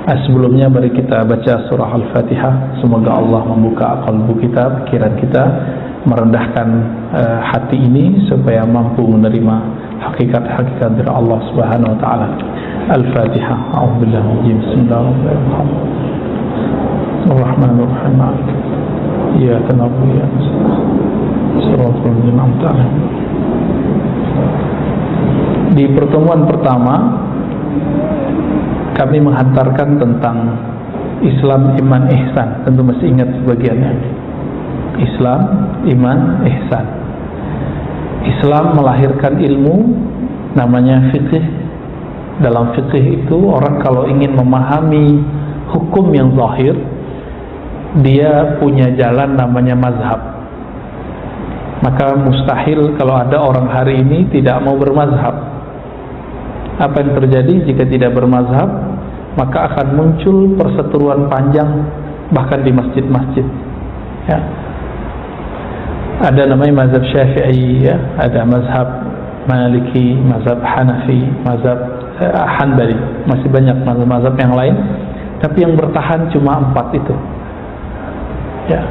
Sebelumnya mari kita baca surah Al-Fatihah. Semoga Allah membuka qalbu kita, pikiran kita, merendahkan hati ini supaya mampu menerima hakikat-hakikat dari Allah Subhanahu wa taala. Al-Fatihah. A'udzubillahi Bismillahirrahmanirrahim. Ar-Rahmanir-Rahim. Iyyaka na'budu wa iyyaka nasta'in. Shiratal ladzina an'amta 'alaihim. Di pertemuan pertama kami menghantarkan tentang Islam, iman, ihsan. Tentu masih ingat sebagiannya. Islam, iman, ihsan. Islam melahirkan ilmu namanya fikih. Dalam fikih itu orang kalau ingin memahami hukum yang zahir, dia punya jalan namanya mazhab. Maka mustahil kalau ada orang hari ini tidak mau bermazhab. Apa yang terjadi jika tidak bermazhab? Maka akan muncul perseteruan panjang bahkan di masjid-masjid, ya. Ada namanya mazhab Syafi'i, ya. Ada mazhab Maliki, mazhab Hanafi, mazhab Hanbali. Masih banyak mazhab-mazhab yang lain, tapi yang bertahan cuma 4 itu, ya.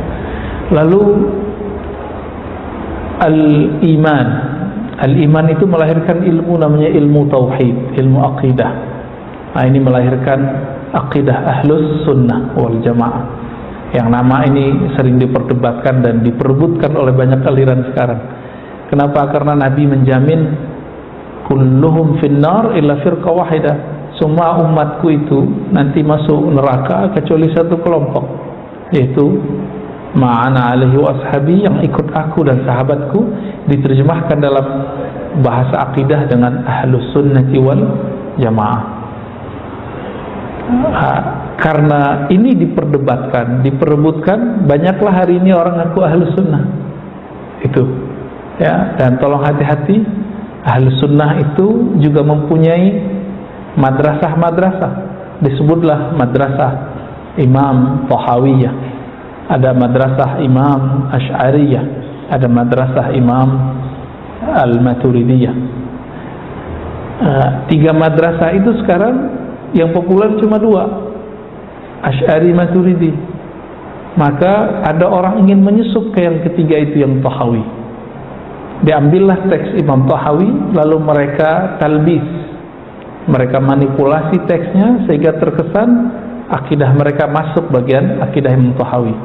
Lalu Al-iman itu melahirkan ilmu namanya ilmu tauhid, ilmu aqidah. Nah, ini melahirkan aqidah ahlus sunnah wal jamaah, yang nama ini sering diperdebatkan dan diperebutkan oleh banyak aliran sekarang. Kenapa? Karena Nabi menjamin kulluhum finnar illa firqa wahidah. Semua umatku itu nanti masuk neraka kecuali satu kelompok, yaitu ma'ana alaihi wa ashabi, yang ikut aku dan sahabatku. Diterjemahkan dalam bahasa akidah dengan ahlus sunnati wal jamaah. Karena ini diperdebatkan, diperebutkan, banyaklah hari ini orang ngaku ahlus sunnah itu, ya. Dan tolong hati-hati, ahlus sunnah itu juga mempunyai madrasah-madrasah. Disebutlah madrasah Imam Tahawiyah, ada madrasah Imam Asy'ariyah, ada madrasah Imam Al-Maturidiyah. 3 madrasah itu sekarang yang populer cuma 2, Asy'ari, Maturidi. Maka ada orang ingin menyusup ke yang ketiga itu, yang Tahawi. Diambillah teks Imam Tahawi, lalu mereka talbis, mereka manipulasi teksnya sehingga terkesan akidah mereka masuk bagian akidah Imam Tahawi.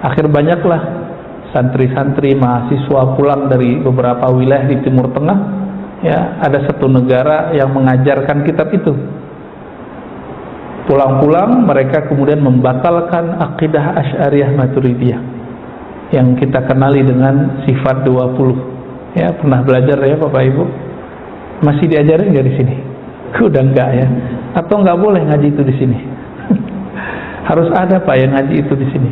Akhir banyaklah santri-santri mahasiswa pulang dari beberapa wilayah di Timur Tengah, ya. Ada satu negara yang mengajarkan kitab itu. Pulang-pulang mereka kemudian membatalkan akidah Asy'ariyah Maturidiyah yang kita kenali dengan sifat 20. Ya, pernah belajar ya Bapak Ibu? Masih diajarin nggak di sini? Udah enggak, ya? Atau nggak boleh ngaji itu di sini? Harus ada Pak yang ngaji itu di sini.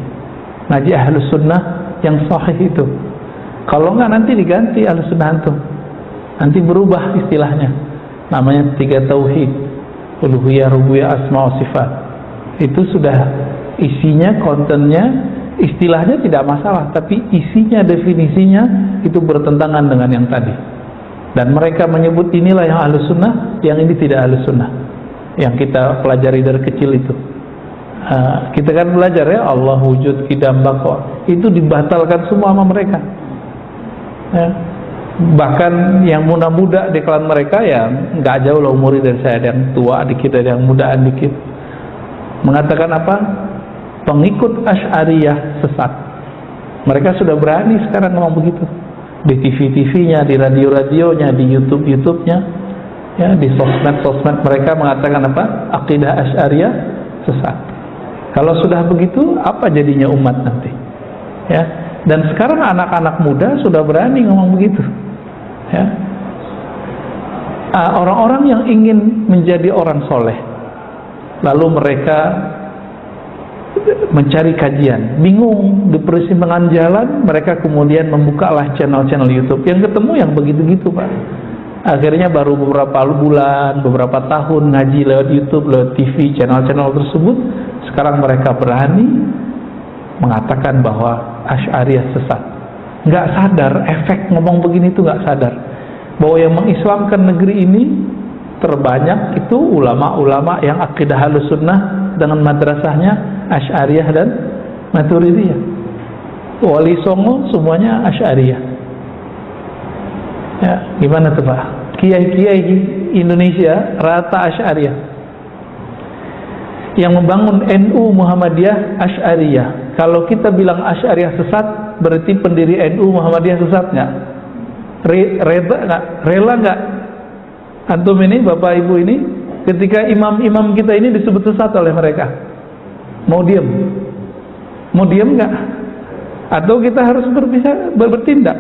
Ngaji ahlus sunnah yang sahih itu. Kalau enggak nanti diganti ahlus sunnah antum. Nanti berubah istilahnya. Namanya 3 tauhid. Uluhiyah, rububiyah, asma wa sifat. Itu sudah isinya, kontennya, istilahnya tidak masalah, tapi isinya, definisinya itu bertentangan dengan yang tadi. Dan mereka menyebut inilah yang ahlus sunnah, yang ini tidak ahlus sunnah, yang kita pelajari dari kecil itu. Kita kan belajar ya, Allah wujud, qidam, baqa. Itu dibatalkan semua sama mereka, ya. Bahkan yang muda-muda di kalangan mereka, ya nggak jauh lah umurnya dari saya, ada yang tua dikit, ada yang mudaan dikit, mengatakan apa? Pengikut Asy'ariyah sesat. Mereka sudah berani sekarang ngomong begitu di TV-TV-nya, di radio-radionya, di YouTube-YouTube-nya, ya, di sosmed-sosmed mereka mengatakan apa? Akidah Asy'ariyah sesat. Kalau sudah begitu, apa jadinya umat nanti? Ya, dan sekarang anak-anak muda sudah berani ngomong begitu. Ya, orang-orang yang ingin menjadi orang soleh, lalu mereka mencari kajian, bingung di persimpangan jalan, mereka kemudian membukalah channel-channel YouTube, yang ketemu yang begitu-gitu Pak. Akhirnya baru beberapa bulan, beberapa tahun ngaji lewat YouTube, lewat TV, channel-channel tersebut, sekarang mereka berani mengatakan bahwa Asy'ariyah sesat. Nggak sadar, efek ngomong begini itu nggak sadar bahwa yang mengislamkan negeri ini terbanyak itu ulama-ulama yang akidah Ahlus Sunnah dengan madrasahnya Asy'ariyah dan Maturidiyah. Wali Songo semuanya Asy'ariyah. Ya, gimana tuh Pak? Kiai-kiai Indonesia rata Asy'ariyah. Yang membangun NU Muhammadiyah Asy'ariyah. Kalau kita bilang Asy'ariyah sesat, berarti pendiri NU Muhammadiyah sesat nggak? Rela nggak? Antum ini, Bapak Ibu ini, ketika imam-imam kita ini disebut sesat oleh mereka, mau diam? Mau diam nggak? Atau kita harus bertindak?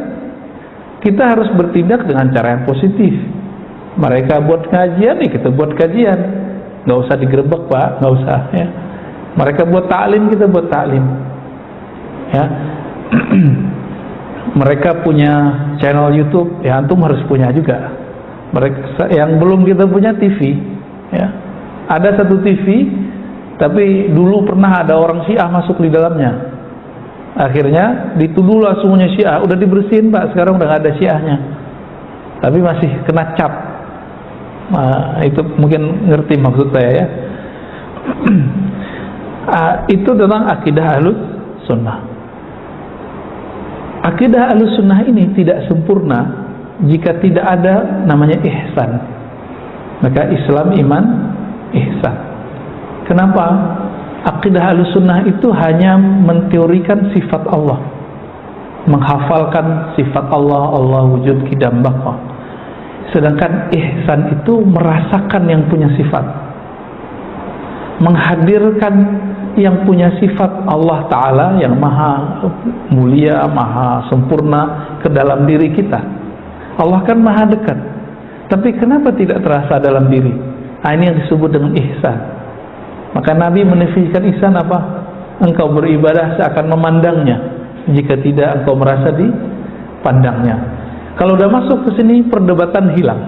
Kita harus bertindak dengan cara yang positif. Mereka buat kajian, nih kita buat kajian. Nggak usah digerebek Pak, nggak usah ya. Mereka buat taklim, kita buat taklim ya. Mereka punya channel YouTube, ya antum harus punya juga. Mereka yang belum kita punya TV ya. Ada satu TV, tapi dulu pernah ada orang Syiah masuk di dalamnya. Akhirnya dituduhlah semuanya Syiah. Udah dibersihin Pak, sekarang udah gak ada Syiahnya, tapi masih kena cap. Nah, itu mungkin ngerti maksud saya ya. Itu tentang akidah Ahlus Sunnah. Akidah Ahlus Sunnah ini tidak sempurna jika tidak ada namanya ihsan. Maka Islam, iman, ihsan. Kenapa? Akidah Ahlus Sunnah itu hanya menteorikan sifat Allah, menghafalkan sifat Allah, Allah wujud qidam baqa. Sedangkan ihsan itu merasakan yang punya sifat, menghadirkan yang punya sifat Allah Ta'ala yang maha mulia, maha sempurna ke dalam diri kita. Allah kan maha dekat, tapi kenapa tidak terasa dalam diri? Nah, ini yang disebut dengan ihsan. Maka Nabi mendefinisikan ihsan apa? Engkau beribadah seakan memandangnya, jika tidak engkau merasa dipandangnya. Kalau udah masuk ke sini, perdebatan hilang.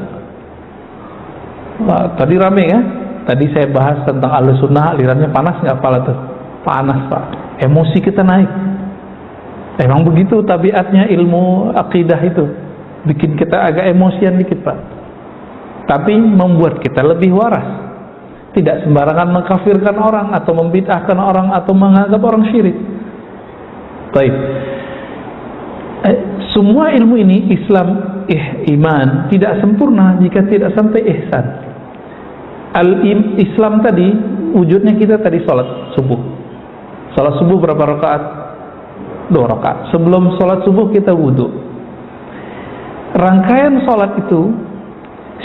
Wah, tadi rame ya. Tadi saya bahas tentang Ahlus Sunnah, alirannya panas nggak kepala tuh? Panas Pak. Emosi kita naik. Emang begitu tabiatnya ilmu akidah itu, bikin kita agak emosian dikit Pak. Tapi membuat kita lebih waras. Tidak sembarangan mengkafirkan orang atau membid'ahkan orang atau menganggap orang syirik. Baik. Semua ilmu ini, Islam, iman, tidak sempurna jika tidak sampai ihsan. Islam tadi wujudnya kita tadi sholat subuh. Sholat subuh berapa rakaat? 2 rakaat. Sebelum sholat subuh kita wudhu. Rangkaian sholat itu,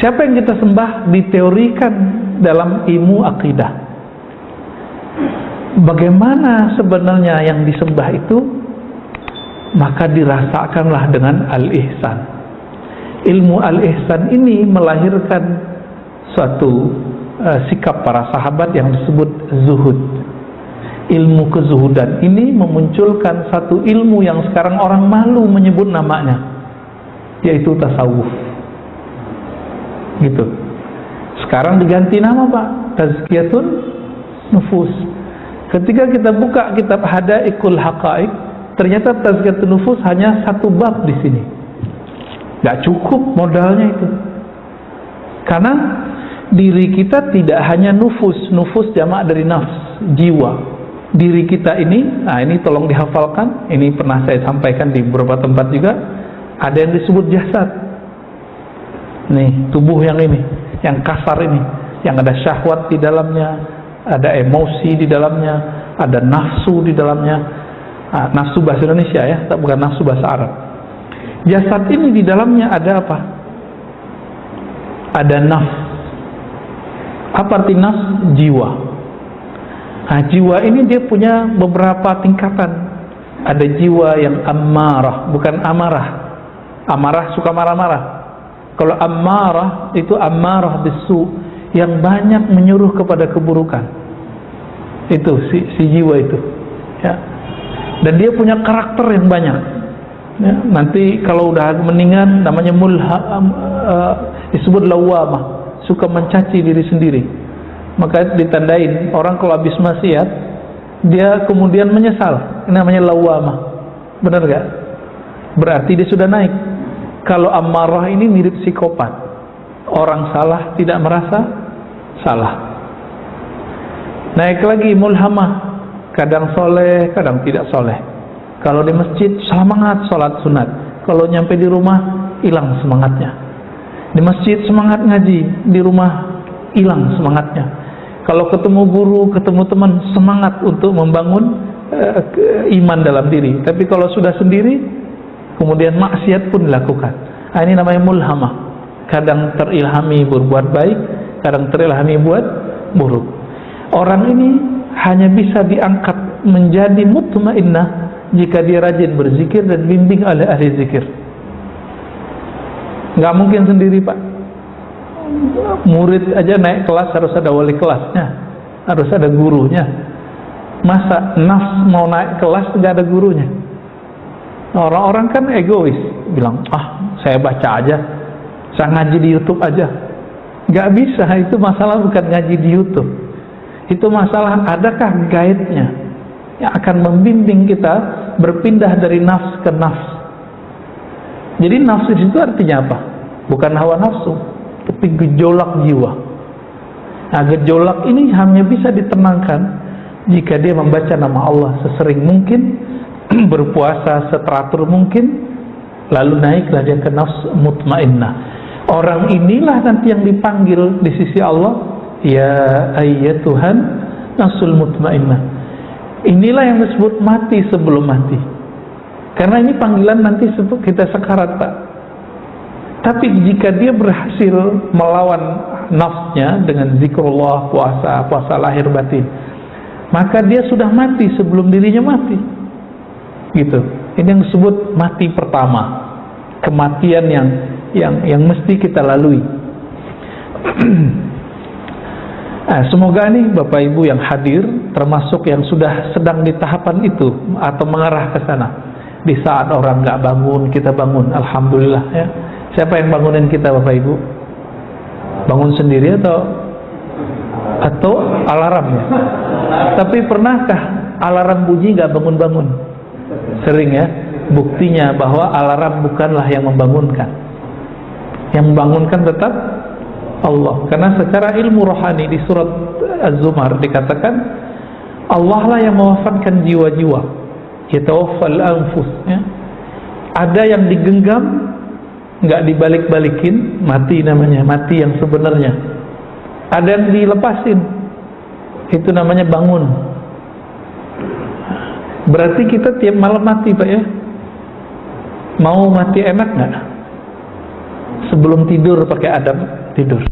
siapa yang kita sembah diteorikan dalam ilmu akidah. Bagaimana sebenarnya yang disembah itu? Maka dirasakanlah dengan al-ihsan. Ilmu al-ihsan ini melahirkan suatu sikap para sahabat yang disebut zuhud. Ilmu kezuhudan ini memunculkan satu ilmu yang sekarang orang malu menyebut namanya, yaitu tasawuf. Gitu. Sekarang diganti nama Pak, Tazkiyatun Nufus. Ketika kita buka kitab Hadaikul Haqaiq, ternyata Tazkiyatun Nufus hanya satu bab di sini. Gak cukup modalnya itu. Karena diri kita tidak hanya nufus, nufus jamak dari nafs, jiwa. Diri kita ini, nah ini tolong dihafalkan. Ini pernah saya sampaikan di beberapa tempat juga. Ada yang disebut jasad. Nih, tubuh yang ini, yang kasar ini, yang ada syahwat di dalamnya, ada emosi di dalamnya, ada nafsu di dalamnya. Nafsu bahasa Indonesia ya, bukan nafsu bahasa Arab. Jasad ini di dalamnya ada apa? Ada nafs. Apa arti nafs? Jiwa. Nah, jiwa ini dia punya beberapa tingkatan. Ada jiwa yang ammarah, bukan amarah. Amarah suka marah-marah. Kalau ammarah itu ammarah bisu, yang banyak menyuruh kepada keburukan. Itu si jiwa itu. Ya. Dan dia punya karakter yang banyak. Ya, nanti kalau udah meninggal namanya disebut lawamah, suka mencaci diri sendiri. Maka ditandain orang kalau habis maksiat dia kemudian menyesal, namanya lawamah. Benar gak? Berarti dia sudah naik. Kalau amarah ini mirip psikopat. Orang salah tidak merasa salah. Naik lagi mulhamah, kadang soleh, kadang tidak soleh. Kalau di masjid semangat sholat sunat, kalau nyampe di rumah hilang semangatnya. Di masjid semangat ngaji, di rumah hilang semangatnya. Kalau ketemu guru, ketemu teman, semangat untuk membangun iman dalam diri. Tapi kalau sudah sendiri, kemudian maksiat pun dilakukan. Ini namanya mulhamah. Kadang terilhami berbuat baik, kadang terilhami buat buruk. Orang ini hanya bisa diangkat menjadi mutmainnah jika dia rajin berzikir dan bimbing oleh ahli zikir. Nggak mungkin sendiri, Pak. Murid aja naik kelas harus ada wali kelasnya, harus ada gurunya. Masa nafs mau naik kelas nggak ada gurunya? Orang-orang kan egois, bilang, saya baca aja, saya ngaji di YouTube aja. Nggak bisa, itu masalah bukan ngaji di YouTube. Itu masalah adakah guide-nya yang akan membimbing kita berpindah dari nafs ke nafs. Jadi nafsu itu artinya apa? Bukan hawa nafsu, tapi gejolak jiwa. Nah, gejolak ini hanya bisa ditenangkan jika dia membaca nama Allah sesering mungkin, berpuasa seteratur mungkin, lalu naiklah dia ke nafs mutmainnah. Orang inilah nanti yang dipanggil di sisi Allah, ya ayyatuhan nafsul mutmainnah. Inilah yang disebut mati sebelum mati. Karena ini panggilan nanti kita sekarat, Pak. Tapi jika dia berhasil melawan nafsnya dengan zikrullah, puasa lahir batin, maka dia sudah mati sebelum dirinya mati. Gitu. Ini yang disebut mati pertama, kematian yang mesti kita lalui. Nah, semoga nih Bapak Ibu yang hadir termasuk yang sudah sedang di tahapan itu atau mengarah ke sana. Di saat orang nggak bangun, kita bangun, alhamdulillah ya. Siapa yang bangunin kita, Bapak Ibu? Bangun sendiri atau alarm ya? Tapi pernahkah alarm bunyi nggak bangun-bangun? Sering ya. Buktinya bahwa alarm bukanlah yang membangunkan. Yang membangunkan tetap Allah. Karena secara ilmu rohani di surat Az-Zumar dikatakan Allah lah yang mewafatkan jiwa-jiwa. Yatawaffal anfus ya. Ada yang digenggam, nggak dibalik-balikin, mati namanya, mati yang sebenarnya. Ada yang dilepasin, itu namanya bangun. Berarti kita tiap malam mati, Pak ya. Mau mati enak nggak? Sebelum tidur pakai adab tidur.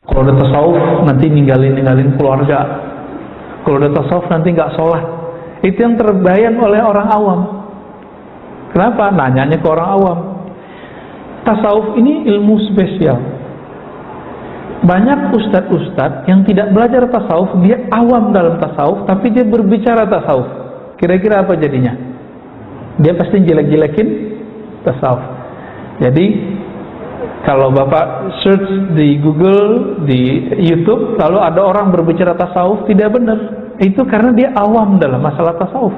Kalau udah tasawuf nanti ninggalin keluarga. Kalau udah tasawuf nanti nggak sholat. Itu yang terbayang oleh orang awam. Kenapa? Nanyanya ke orang awam. Tasawuf ini ilmu spesial. Banyak ustadz-ustadz yang tidak belajar tasawuf, dia awam dalam tasawuf, tapi dia berbicara tasawuf. Kira-kira apa jadinya? Dia pasti jelek-jelekin tasawuf. Jadi kalau Bapak search di Google, di YouTube, lalu ada orang berbicara tasawuf, tidak benar. Itu karena dia awam dalam masalah tasawuf.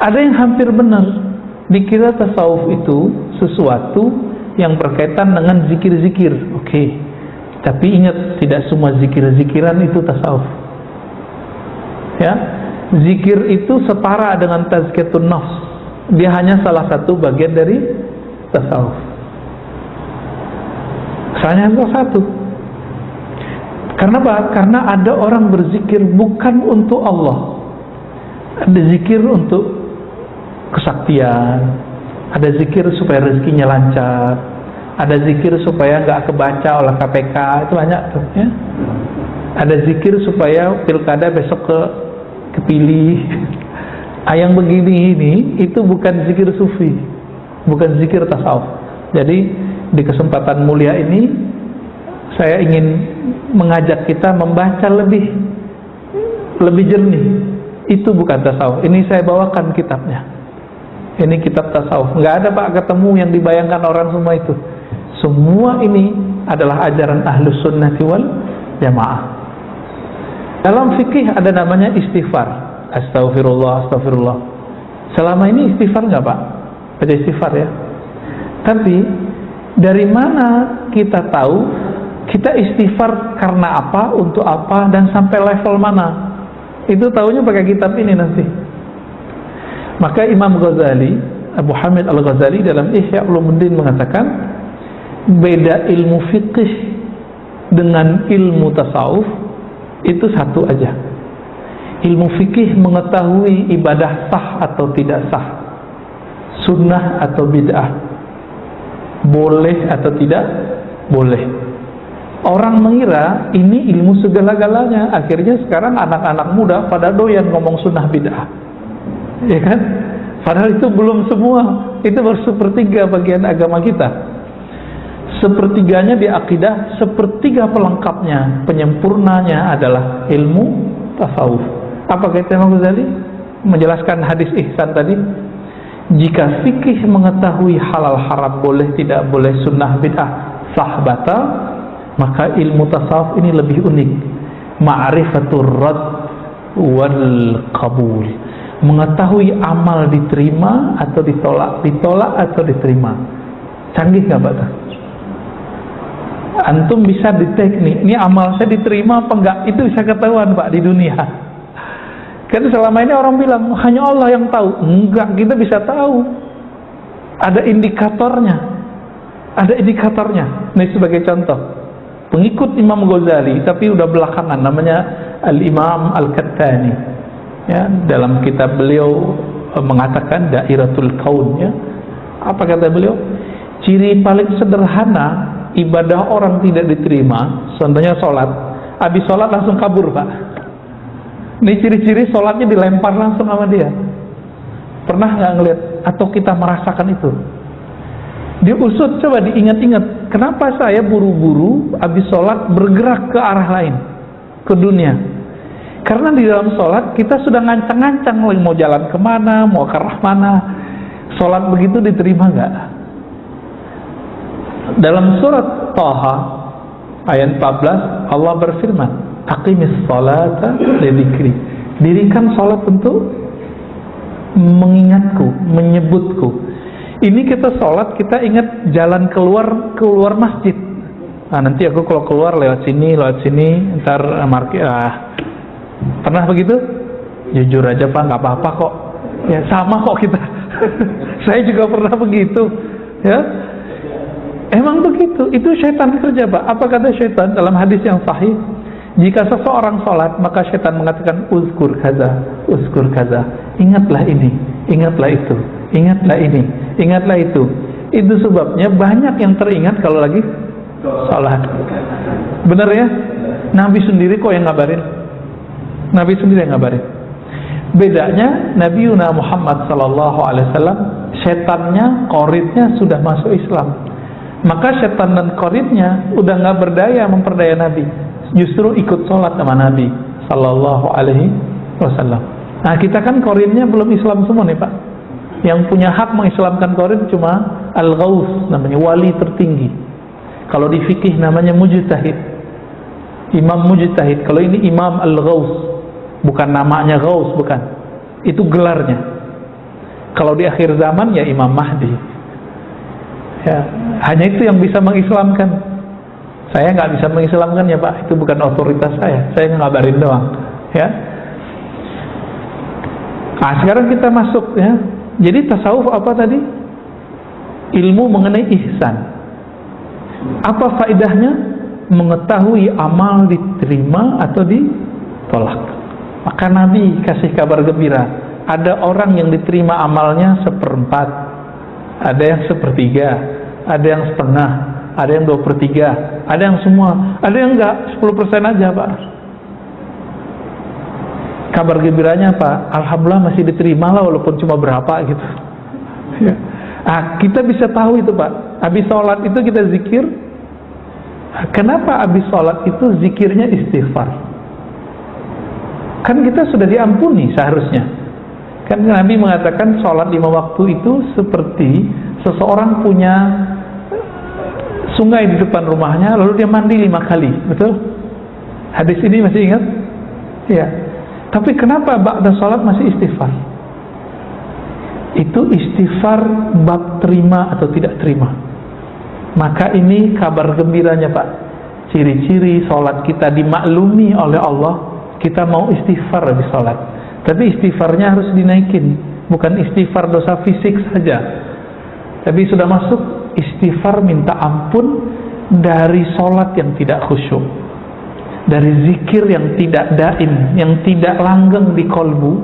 Ada yang hampir benar, dikira tasawuf itu sesuatu yang berkaitan dengan zikir-zikir. Oke. Tapi ingat, tidak semua zikir-zikiran itu tasawuf. Ya, zikir itu setara dengan tazkiyatun nafs. Dia hanya salah satu bagian dari tasawuf. Hanya salah satu. Karena apa? Karena ada orang berzikir bukan untuk Allah. Ada zikir untuk kesaktian. Ada zikir supaya rezekinya lancar. Ada zikir supaya nggak kebaca oleh KPK, itu banyak tuh ya. Ada zikir supaya pilkada besok kepilih. Yang begini ini itu bukan zikir sufi, bukan zikir tasawuf. Jadi di kesempatan mulia ini saya ingin mengajak kita membaca lebih jernih. Itu bukan tasawuf. Ini saya bawakan kitabnya. Ini kitab tasawuf. Nggak ada Pak ketemu yang dibayangkan orang semua itu. Semua ini adalah ajaran Ahlus Sunnati wal Jamaah. Dalam fikih ada namanya istighfar. Astagfirullah, astagfirullah. Selama ini istighfar nggak Pak? Baca istighfar ya. Tapi dari mana kita tahu kita istighfar karena apa, untuk apa, dan sampai level mana? Itu tahunya pakai kitab ini nanti. Maka Imam Ghazali, Abu Hamid Al-Ghazali dalam Ihya Ulumuddin mengatakan, beda ilmu fikih dengan ilmu tasawuf itu satu aja. Ilmu fikih mengetahui ibadah sah atau tidak sah, sunnah atau bid'ah, boleh atau tidak boleh. Orang mengira ini ilmu segala-galanya. Akhirnya sekarang anak-anak muda pada doyan ngomong sunnah bid'ah, ya kan? Padahal itu belum semua. Itu baru sepertiga bagian agama kita. Sepertiganya di akidah, sepertiga pelengkapnya, penyempurnanya adalah ilmu tasawuf. Apa kata Imam Ghazali? Menjelaskan hadis ihsan tadi. Jika fikih mengetahui halal haram, boleh tidak boleh, sunnah bid'ah, sah batal, maka ilmu tasawuf ini lebih unik. Ma'rifatur rad wal qabul. Mengetahui amal diterima atau ditolak, ditolak atau diterima. Canggih nggak Pak? Antum bisa detek nih, ini amal saya diterima apa enggak, itu bisa ketahuan Pak di dunia. Karena selama ini orang bilang hanya Allah yang tahu. Enggak, kita bisa tahu. Ada indikatornya. Ada indikatornya. Ini sebagai contoh, pengikut Imam Ghazali tapi udah belakangan, namanya Al-Imam Al-Kattani. Ya, dalam kitab beliau mengatakan Dairatul Kaun, ya. Apa kata beliau? Ciri paling sederhana ibadah orang tidak diterima, contohnya sholat, habis sholat langsung kabur Pak. Ini ciri-ciri sholatnya dilempar langsung sama dia. Pernah nggak ngeliat atau kita merasakan itu? Diusut, coba diingat-ingat, kenapa saya buru-buru habis sholat bergerak ke arah lain, ke dunia? Karena di dalam sholat kita sudah ngancang-ngancang mau jalan kemana, mau ke arah mana. Sholat begitu diterima nggak? Dalam surat Taha ayat 14 Allah berfirman, aqimis salata lidzikri. Dirikan salat untuk mengingatku, menyebutku. Ini kita salat, kita ingat jalan keluar masjid. Nah, nanti aku kalau keluar lewat sini, ntar markir. Pernah begitu? Jujur aja Pak, nggak apa-apa kok. Ya sama kok kita. Saya juga pernah begitu. Ya. Emang begitu, itu syaitan kerja Pak. Apa kata syaitan dalam hadis yang sahih? Jika seseorang sholat, maka syaitan mengatakan uzkur kaza, ingatlah ini, ingatlah itu, ingatlah ini, ingatlah itu. Itu sebabnya banyak yang teringat kalau lagi sholat. Benar ya? Nabi sendiri kok yang ngabarin. Nabi sendiri yang ngabarin. Bedanya Nabi Muhammad SAW setannya, koritnya sudah masuk Islam. Maka setan dan koritnya udah nggak berdaya memperdaya Nabi, justru ikut sholat sama Nabi Sallallahu Alaihi Wasallam. Nah kita kan koritnya belum Islam semua nih Pak. Yang punya hak mengislamkan korit cuma Al-Ghaus, namanya wali tertinggi. Kalau di fikih namanya mujtahid, imam mujtahid. Kalau ini Imam Al-Ghaus, bukan namanya Ghaus, bukan. Itu gelarnya. Kalau di akhir zaman ya Imam Mahdi. Ya, hanya itu yang bisa mengislamkan. Saya nggak bisa mengislamkan ya Pak, itu bukan otoritas saya ngabarin doang. Ya. Nah, sekarang kita masuk ya. Jadi tasawuf apa tadi? Ilmu mengenai ihsan. Apa faedahnya? Mengetahui amal diterima atau ditolak. Maka Nabi kasih kabar gembira. Ada orang yang diterima amalnya 1/4, ada yang 1/3, ada yang setengah, ada yang 2/3, ada yang semua, ada yang enggak, 10% aja Pak. Kabar gembiranya Pak, alhamdulillah masih diterima lah walaupun cuma berapa gitu. Ya. Kita bisa tahu itu Pak. Habis sholat itu kita zikir. Kenapa habis sholat itu zikirnya istighfar? Kan kita sudah diampuni seharusnya. Kan Nabi mengatakan sholat 5 waktu itu seperti seseorang punya sungai di depan rumahnya, lalu dia mandi 5 kali, betul? Hadis ini masih ingat? Ya. Tapi kenapa ba'da sholat masih istighfar? Itu istighfar bab terima atau tidak terima. Maka ini kabar gembiranya Pak. Ciri-ciri sholat kita dimaklumi oleh Allah, kita mau istighfar habis sholat. Tapi istighfarnya harus dinaikin, bukan istighfar dosa fisik saja. Tapi sudah masuk istighfar minta ampun dari sholat yang tidak khusyuk, dari zikir yang tidak daim, yang tidak langgeng di kolbu.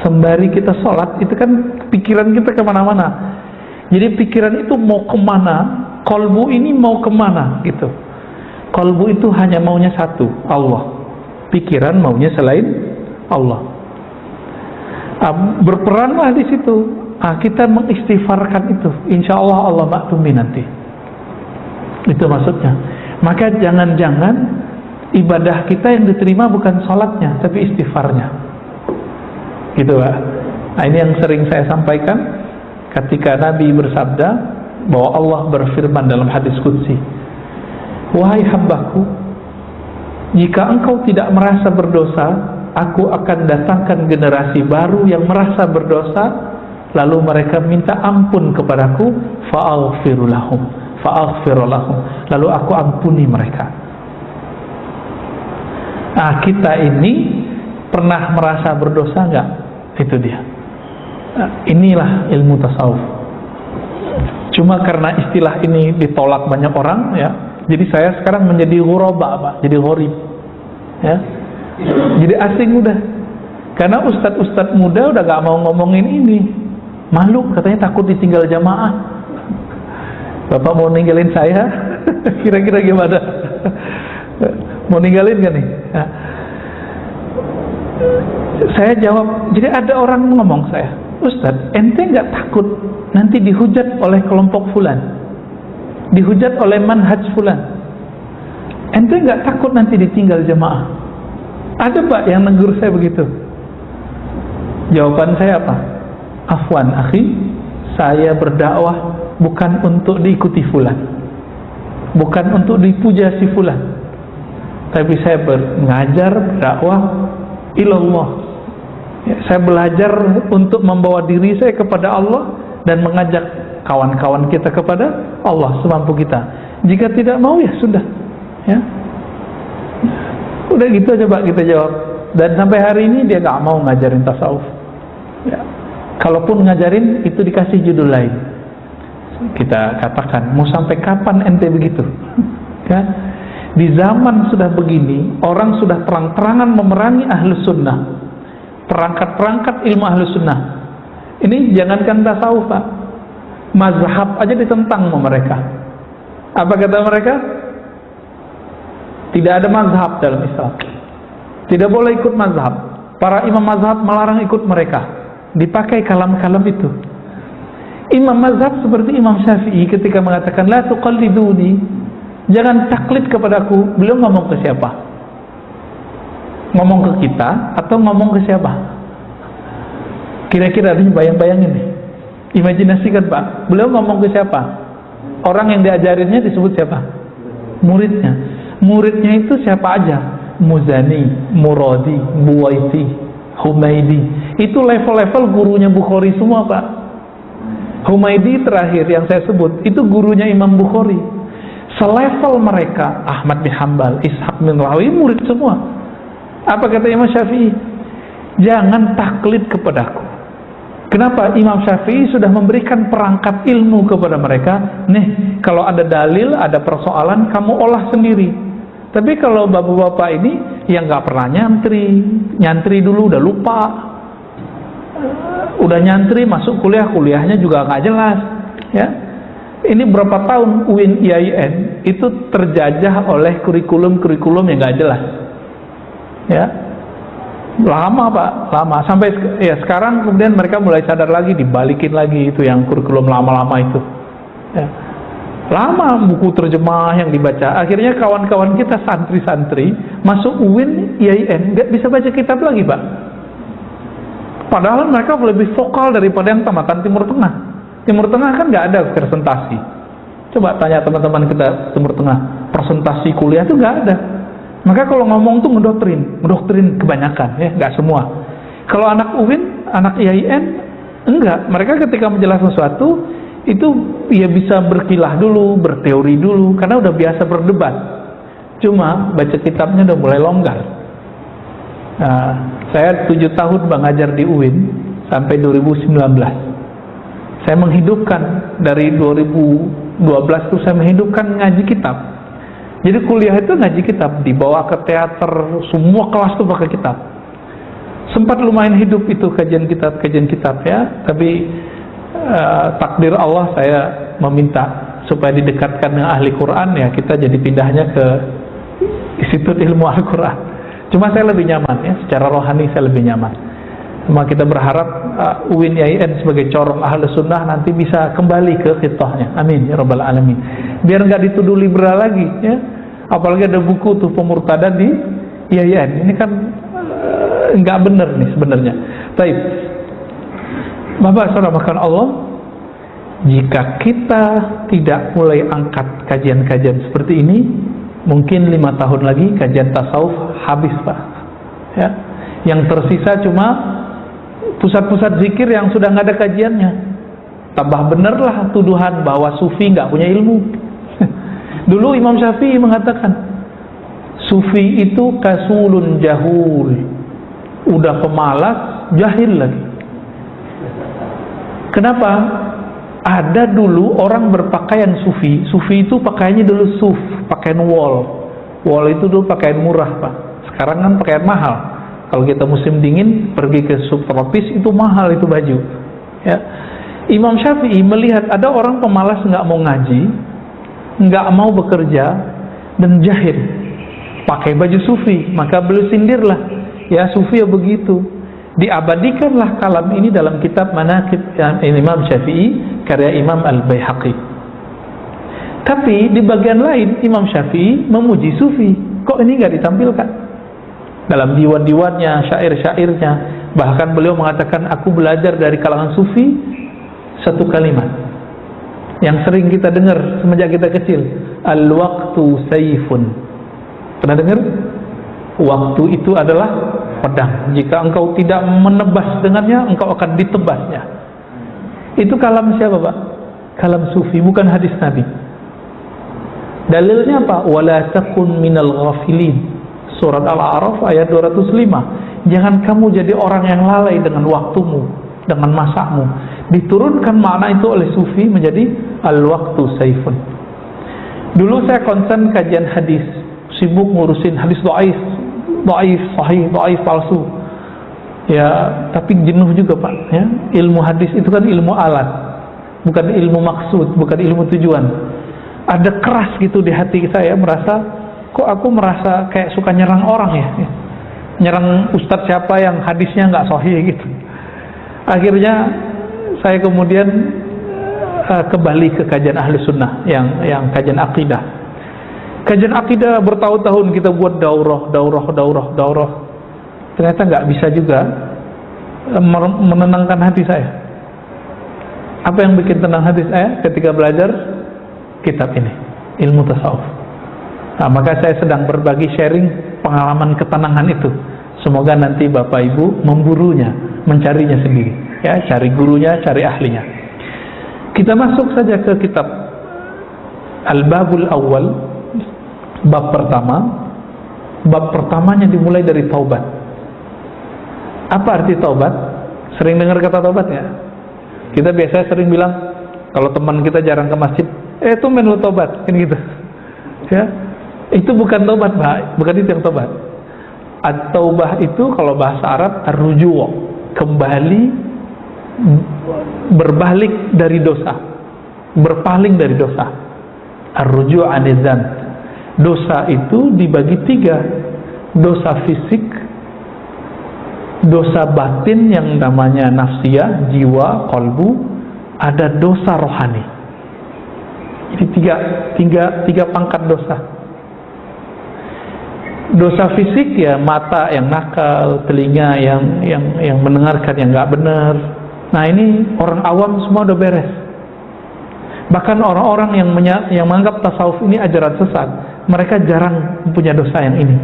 Sembari kita sholat, itu kan pikiran kita kemana-mana. Jadi pikiran itu mau kemana, kolbu ini mau kemana gitu. Kolbu itu hanya maunya satu, Allah. Pikiran maunya selain Allah. Berperanlah di situ. Kita mengistighfarkan itu, insya Allah Allah maklumi nanti. Itu maksudnya. Maka jangan-jangan ibadah kita yang diterima bukan sholatnya, tapi istighfarnya. Gitu Pak. Nah ini yang sering saya sampaikan ketika Nabi bersabda bahwa Allah berfirman dalam hadis qudsi, wahai hambaku, jika engkau tidak merasa berdosa, aku akan datangkan generasi baru yang merasa berdosa, lalu mereka minta ampun kepadaku, fa'aghfiru lahum, lalu aku ampuni mereka. Nah kita ini pernah merasa berdosa enggak? Itu dia. Nah, inilah ilmu tasawuf. Cuma karena istilah ini ditolak banyak orang ya, jadi saya sekarang menjadi ghuraba Pak, jadi gharib ya. Jadi asing udah. Karena ustadz-ustadz muda udah gak mau ngomongin ini. Malu katanya, takut ditinggal jamaah. Bapak mau ninggalin saya? Kira-kira gimana? Mau ninggalin gak nih? Nah, saya jawab, jadi ada orang ngomong saya, Ustadz, ente gak takut nanti dihujat oleh kelompok fulan, dihujat oleh manhaj fulan? Ente gak takut nanti ditinggal jamaah? Ada Pak yang negur saya begitu. Jawaban saya apa? Afwan akhi, saya berdakwah bukan untuk diikuti fulan, bukan untuk dipuja si fulan, tapi saya mengajar berdakwah ilallah ya, saya belajar untuk membawa diri saya kepada Allah dan mengajak kawan-kawan kita kepada Allah semampu kita. Jika tidak mau ya sudah ya. Udah gitu aja Pak kita jawab. Dan sampai hari ini dia gak mau ngajarin tasawuf ya. Kalaupun ngajarin itu dikasih judul lain. Kita katakan, mau sampai kapan ente begitu? Kan? Di zaman sudah begini, orang sudah terang-terangan memerangi ahlus sunnah, perangkat-perangkat ilmu ahlus sunnah. Ini jangankan tasawuf Pak, mazhab aja ditentang sama mereka. Apa kata mereka? Tidak ada mazhab dalam Islam, tidak boleh ikut mazhab. Para imam mazhab melarang ikut mereka. Dipakai kalam-kalam itu. Imam mazhab seperti Imam Syafi'i ketika mengatakan la tuqalliduni, jangan taklid kepadaku, beliau ngomong ke siapa? Ngomong ke kita atau ngomong ke siapa? Kira-kira ini bayang-bayangin nih, imajinasikan Pak, beliau ngomong ke siapa? Orang yang diajarinnya disebut siapa? Muridnya. Muridnya itu siapa aja? Muzani, Muradi, Buwaiti, Humaidi. Itu level-level gurunya Bukhari semua Pak. Humaidi terakhir yang saya sebut itu gurunya Imam Bukhari. Selevel mereka Ahmad bin Hanbal, Ishaq bin Rawi, murid semua. Apa kata Imam Syafi'i? Jangan taklid kepadaku. Kenapa? Imam Syafi'i sudah memberikan perangkat ilmu kepada mereka. Nih, kalau ada dalil, ada persoalan, kamu olah sendiri. Tapi kalau bapak-bapak ini yang nggak pernah nyantri dulu udah lupa, udah nyantri masuk kuliahnya juga nggak jelas, ya. Ini berapa tahun UIN IAIN itu terjajah oleh kurikulum yang nggak jelas, ya. Lama Pak, lama sampai ya sekarang kemudian mereka mulai sadar lagi, dibalikin lagi itu yang kurikulum lama-lama itu, ya. Lama buku terjemah yang dibaca, akhirnya kawan-kawan kita santri-santri masuk UIN IAIN nggak bisa baca kitab lagi Pak. Padahal mereka lebih vokal daripada yang tamatan Timur Tengah. Timur Tengah kan nggak ada presentasi. Coba tanya teman-teman kita Timur Tengah, presentasi kuliah itu nggak ada. Maka kalau ngomong tuh ngedoktrin kebanyakan, ya nggak semua. Kalau anak UIN, anak IAIN, enggak. Mereka ketika menjelaskan sesuatu itu ya bisa berkilah dulu, berteori dulu, karena udah biasa berdebat. Cuma baca kitabnya udah mulai longgar. Nah, saya 7 tahun mengajar di UIN sampai 2019. Saya menghidupkan dari 2012 itu saya menghidupkan ngaji kitab. Jadi kuliah itu ngaji kitab, dibawa ke teater, semua kelas tuh pakai kitab. Sempat lumayan hidup itu kajian kitab ya, tapi takdir Allah saya meminta supaya didekatkan dengan ahli Quran, ya kita jadi pindahnya ke Institut Ilmu Al-Quran. Cuma saya lebih nyaman ya, secara rohani saya lebih nyaman. Cuma kita berharap UIN IAIN sebagai corong ahli sunnah nanti bisa kembali ke khitahnya. Amin ya rabbal alamin. Biar nggak dituduh liberal lagi ya. Apalagi ada buku tuh pemurtadan di IAIN. Ini kan nggak benar nih sebenarnya. Baik. Bapak saudara makan Allah, jika kita tidak mulai angkat kajian-kajian seperti ini, mungkin 5 tahun lagi kajian tasawuf habis Pak ya. Yang tersisa cuma pusat-pusat zikir yang sudah nggak ada kajiannya. Tambah benerlah tuduhan bahwa sufi nggak punya ilmu. Dulu Imam Syafi'i mengatakan sufi itu kasulun jahul, udah pemalas, jahil lagi. Kenapa? Ada dulu orang berpakaian sufi. Sufi itu pakaiannya dulu suf, pakaian wol. Wol itu dulu pakaian murah Pak. Sekarang kan pakaian mahal. Kalau kita musim dingin pergi ke subtropis itu mahal itu baju. Ya. Imam Syafi'i melihat ada orang pemalas nggak mau ngaji, nggak mau bekerja dan jahil, pakai baju sufi. Maka beliau sindirlah, ya sufi ya begitu. Diabadikanlah kalam ini dalam kitab Manaqib Imam Syafi'i karya Imam Al-Baihaqi. Tapi di bagian lain Imam Syafi'i memuji sufi. Kok ini nggak ditampilkan dalam diwan-diwannya, syair-syairnya? Bahkan beliau mengatakan, aku belajar dari kalangan sufi satu kalimat yang sering kita dengar semenjak kita kecil, al-waqtu sayfun. Pernah dengar? Waktu itu adalah pedang. Jika engkau tidak menebas dengannya, engkau akan ditebasnya. Itu kalam siapa Pak? Kalam sufi, bukan hadis Nabi. Dalilnya apa? Wala takun minal ghafilin. Surat Al-A'raf ayat 205. Jangan kamu jadi orang yang lalai dengan waktumu, dengan masamu. Diturunkan makna itu oleh sufi menjadi al-waqtu sayfun. Dulu saya konsen kajian hadis, sibuk ngurusin hadis dhaif, sahih, dhaif, palsu. Ya, tapi jenuh juga Pak ya. Ilmu hadis itu kan ilmu alat, bukan ilmu maksud, bukan ilmu tujuan. Ada keras gitu di hati saya, kok aku merasa kayak suka nyerang orang ya. Nyerang ustadz siapa yang hadisnya nggak sahih gitu. Akhirnya saya kemudian kembali ke kajian ahli sunnah yang kajian akidah. Kajian akidah bertahun-tahun kita buat daurah. Ternyata nggak bisa juga menenangkan hati saya. Apa yang bikin tenang hati saya ketika belajar kitab ini, ilmu tasawuf. Nah, maka saya sedang berbagi sharing pengalaman ketenangan itu. Semoga nanti Bapak Ibu memburunya, mencarinya sendiri. Ya, cari gurunya, cari ahlinya. Kita masuk saja ke kitab Al-Babul Awwal, bab pertama. Bab pertamanya dimulai dari taubat. Apa arti taubat? Sering dengar kata taubat ya? Kita biasanya sering bilang, kalau teman kita jarang ke masjid, tumben lo taubat, kan gitu. Ya, itu bukan taubat, Pak. Bukan itu yang taubat. At-taubah itu kalau bahasa Arab ar-ruju', kembali, berbalik dari dosa, berpaling dari dosa. Ar-ruju' anizan. Dosa itu dibagi 3. Dosa fisik, dosa batin yang namanya nafsiyah, jiwa, qalbu, ada dosa rohani. Jadi tiga pangkat dosa. Dosa fisik ya mata yang nakal, telinga yang mendengarkan yang nggak benar. Nah, ini orang awam semua udah beres. Bahkan orang-orang yang menganggap tasawuf ini ajaran sesat, mereka jarang punya dosa yang ini.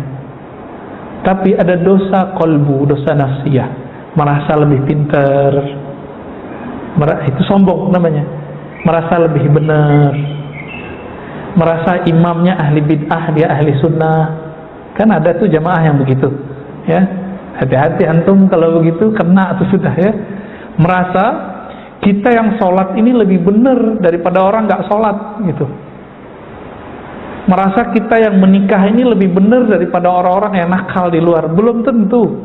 Tapi ada dosa qalbu, dosa nafsiyah, merasa lebih pintar, itu sombong namanya, merasa lebih benar, merasa imamnya ahli bid'ah, dia ahli sunnah. Kan ada tuh jamaah yang begitu, ya. Hati-hati antum kalau begitu, kena tuh sudah ya. Merasa kita yang sholat ini lebih benar daripada orang nggak sholat gitu. Merasa kita yang menikah ini lebih benar daripada orang-orang yang nakal di luar. Belum tentu.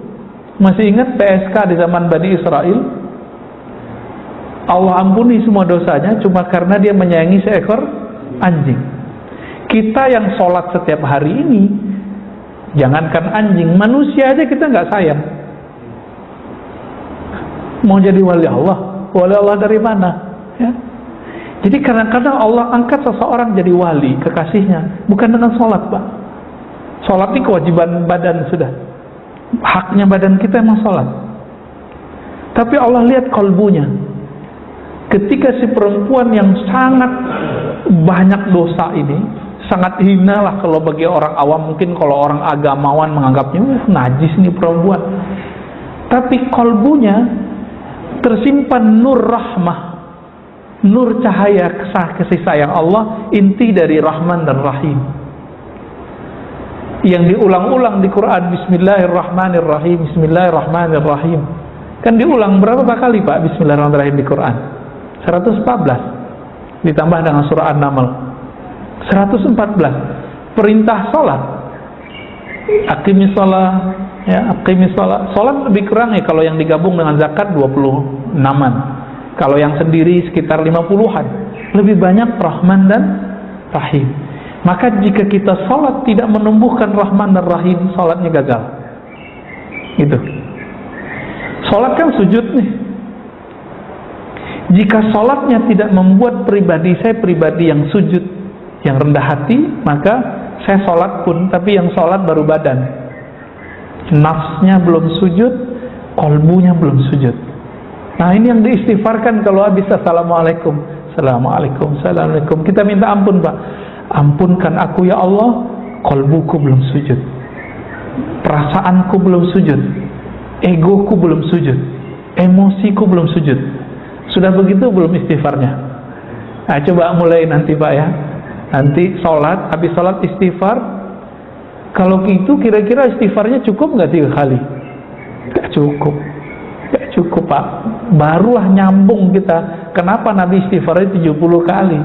Masih ingat PSK di zaman Bani Israel? Allah ampuni semua dosanya cuma karena dia menyayangi seekor anjing. Kita yang sholat setiap hari ini, jangankan anjing, manusia aja kita nggak sayang. Mau jadi wali Allah dari mana? Ya. Jadi kadang-kadang Allah angkat seseorang jadi wali, kekasihnya, bukan dengan sholat, Pak. Sholat ini kewajiban badan sudah. Haknya badan kita emang sholat. Tapi Allah lihat kalbunya. Ketika si perempuan yang sangat banyak dosa ini, sangat hina lah kalau bagi orang awam, mungkin kalau orang agamawan menganggapnya najis nih perempuan. Tapi kalbunya tersimpan nur rahmah, nur cahaya kasih sayang Allah, inti dari Rahman dan Rahim, yang diulang-ulang di Quran. Bismillahirrahmanirrahim, Bismillahirrahmanirrahim. Kan diulang berapa kali Pak Bismillahirrahmanirrahim di Quran? 114 ditambah dengan surah An-Naml 114. Perintah sholat, aqimis sholat, ya, aqimis sholat. Sholat lebih kurang ya, kalau yang digabung dengan zakat 26-an, kalau yang sendiri sekitar 50-an. Lebih banyak Rahman dan Rahim. Maka jika kita sholat tidak menumbuhkan Rahman dan Rahim, sholatnya gagal. Gitu. Sholat kan sujud nih. Jika sholatnya tidak membuat saya pribadi yang sujud, yang rendah hati, maka saya sholat pun, tapi yang sholat baru badan. Nafsnya belum sujud, qalbunya belum sujud. Nah, ini yang diistighfarkan kalau habis assalamualaikum, assalamualaikum, assalamualaikum. Kita minta ampun, Pak. Ampunkan aku ya Allah, qalbuku belum sujud, perasaanku belum sujud, egoku belum sujud, emosiku belum sujud. Sudah begitu belum istighfarnya? Nah, coba mulai nanti Pak ya. Nanti sholat, habis sholat istighfar. Kalau gitu kira-kira istighfarnya cukup nggak 3 kali? Nggak cukup. Nggak cukup Pak. Barulah nyambung kita. Kenapa Nabi istighfarnya 70 kali?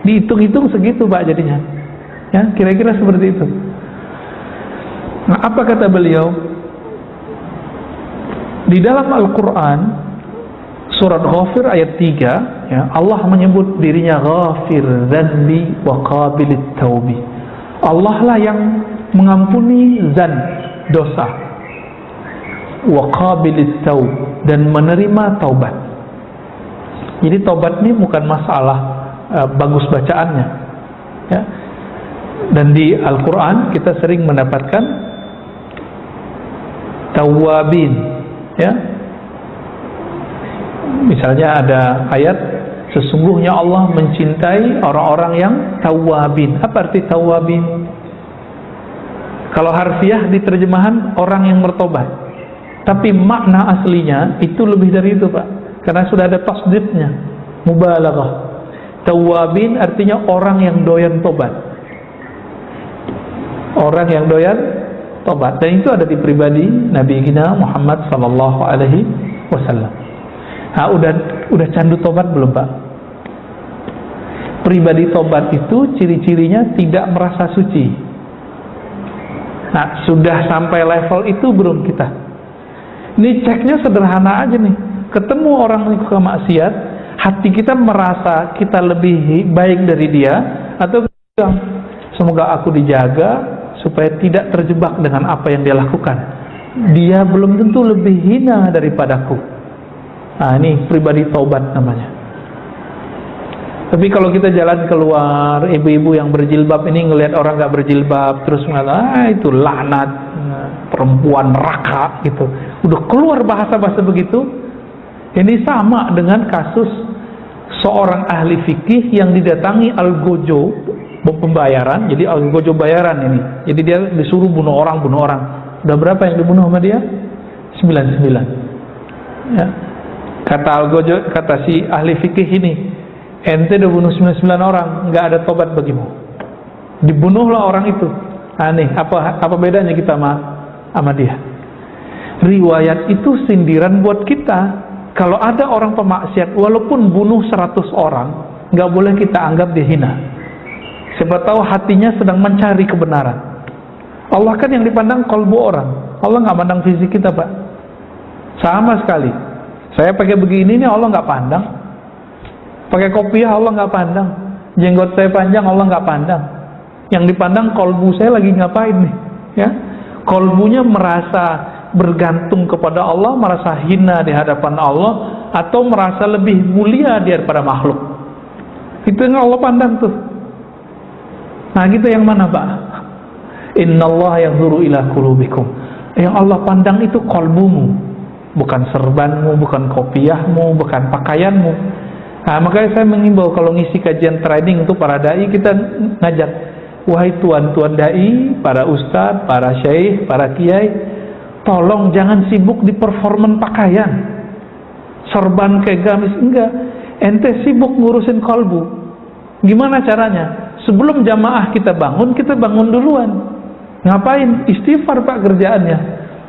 Dihitung-hitung segitu Pak jadinya. Ya, kira-kira seperti itu. Nah, apa kata beliau? Di dalam Al-Quran surat Ghafir ayat 3, ya, Allah menyebut dirinya Ghafir dzanbi wa qabilit taubi. Allah lah yang mengampuni zan, dosa, wa qabilit taub, dan menerima taubat. Jadi tobat ini bukan masalah bagus bacaannya, ya. Dan di Al-Quran kita sering mendapatkan tawabin, ya. Misalnya ada ayat, sesungguhnya Allah mencintai orang-orang yang tawabin. Apa arti tawabin? Kalau harfiah di terjemahan orang yang bertobat, tapi makna aslinya itu lebih dari itu, Pak, karena sudah ada tasdidnya, mubalaghah. Tawabin artinya orang yang doyan tobat, orang yang doyan tobat. Dan itu ada di pribadi Nabi kita Muhammad sallallahu alaihi wasallam. Nah, udah candu tobat belum, Pak? Pribadi tobat itu ciri-cirinya tidak merasa suci. Nah, sudah sampai level itu belum kita? Ini ceknya sederhana aja nih. Ketemu orang yang suka maksiat, hati kita merasa kita lebih baik dari dia, atau semoga aku dijaga supaya tidak terjebak dengan apa yang dia lakukan. Dia belum tentu lebih hina daripadaku. Nah, ini pribadi taubat namanya. Tapi kalau kita jalan keluar, ibu-ibu yang berjilbab ini ngelihat orang nggak berjilbab, terus mengatakan, itu laknat, perempuan neraka, gitu. Udah keluar bahasa-bahasa begitu. Ini sama dengan kasus seorang ahli fikih yang didatangi algojo pembayaran. Jadi algojo bayaran ini. Jadi dia disuruh bunuh orang. Udah berapa yang dibunuh sama dia? 99. Ya. Kata algojo, kata si ahli fikih ini, ente udah bunuh 99 orang, nggak ada tobat bagimu. Dibunuhlah orang itu. Aneh, apa bedanya kita sama dia? Riwayat itu sindiran buat kita. Kalau ada orang pemaksiat, walaupun bunuh 100 orang, nggak boleh kita anggap dia hina. Siapa tahu hatinya sedang mencari kebenaran. Allah kan yang dipandang kalbu orang. Allah nggak pandang fisik kita, Pak. Sama sekali. Saya pakai begini nih, Allah nggak pandang. Pakai kopiah, Allah nggak pandang. Jenggot saya panjang, Allah nggak pandang. Yang dipandang kalbu saya lagi ngapain nih, ya? Kalbunya merasa bergantung kepada Allah, merasa hina di hadapan Allah, atau merasa lebih mulia daripada makhluk. Itu yang Allah pandang tuh. Nah, kita yang mana, Pak? Innallaha yanzuru ila qulubikum. Yang Allah pandang itu kalbumu, bukan serbanmu, bukan kopiahmu, bukan pakaianmu. Nah, makanya saya mengimbau kalau ngisi kajian training untuk para dai, kita ngajak, wahai tuan-tuan dai, para ustadz, para syekh, para kiai, tolong jangan sibuk di performan pakaian, serban kayak gamis, enggak. Ente sibuk ngurusin kalbu. Gimana caranya? Sebelum jamaah kita bangun duluan. Ngapain? Istighfar, Pak, kerjaannya.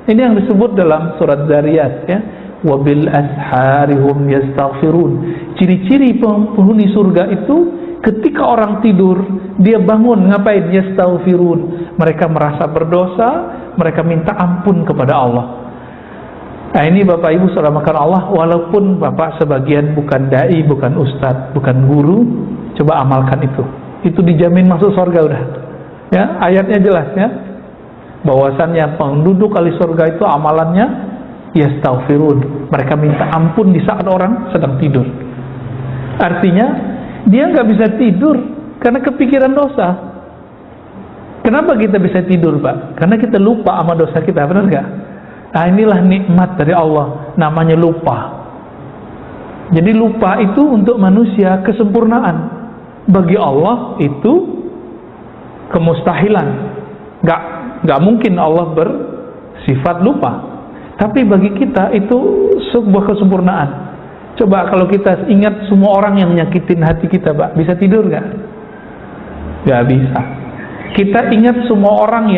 Ini yang disebut dalam surat Zariyat, ya. Wabil asharihum yastaghfirun. Ciri-ciri penghuni surga itu ketika orang tidur, dia bangun, ngapain? Yastaghfirun. Mereka merasa berdosa, mereka minta ampun kepada Allah. Nah, ini Bapak Ibu saudara makan Allah, walaupun Bapak sebagian bukan dai, bukan ustadz, bukan guru, coba amalkan itu. Itu dijamin masuk surga udah. Ya, ayatnya jelas, ya. Bahwasannya penduduk ahli surga itu amalannya yastaghfirun. Mereka minta ampun di saat orang sedang tidur. Artinya dia nggak bisa tidur karena kepikiran dosa. Kenapa kita bisa tidur, Pak? Karena kita lupa sama dosa kita, benar nggak? Nah, inilah nikmat dari Allah, namanya lupa. Jadi lupa itu untuk manusia kesempurnaan. Bagi Allah itu kemustahilan. Nggak mungkin Allah bersifat lupa. Tapi bagi kita itu sebuah kesempurnaan. Coba kalau kita ingat semua orang yang nyakitin hati kita, Pak, bisa tidur nggak? Nggak bisa. Kita ingat semua orang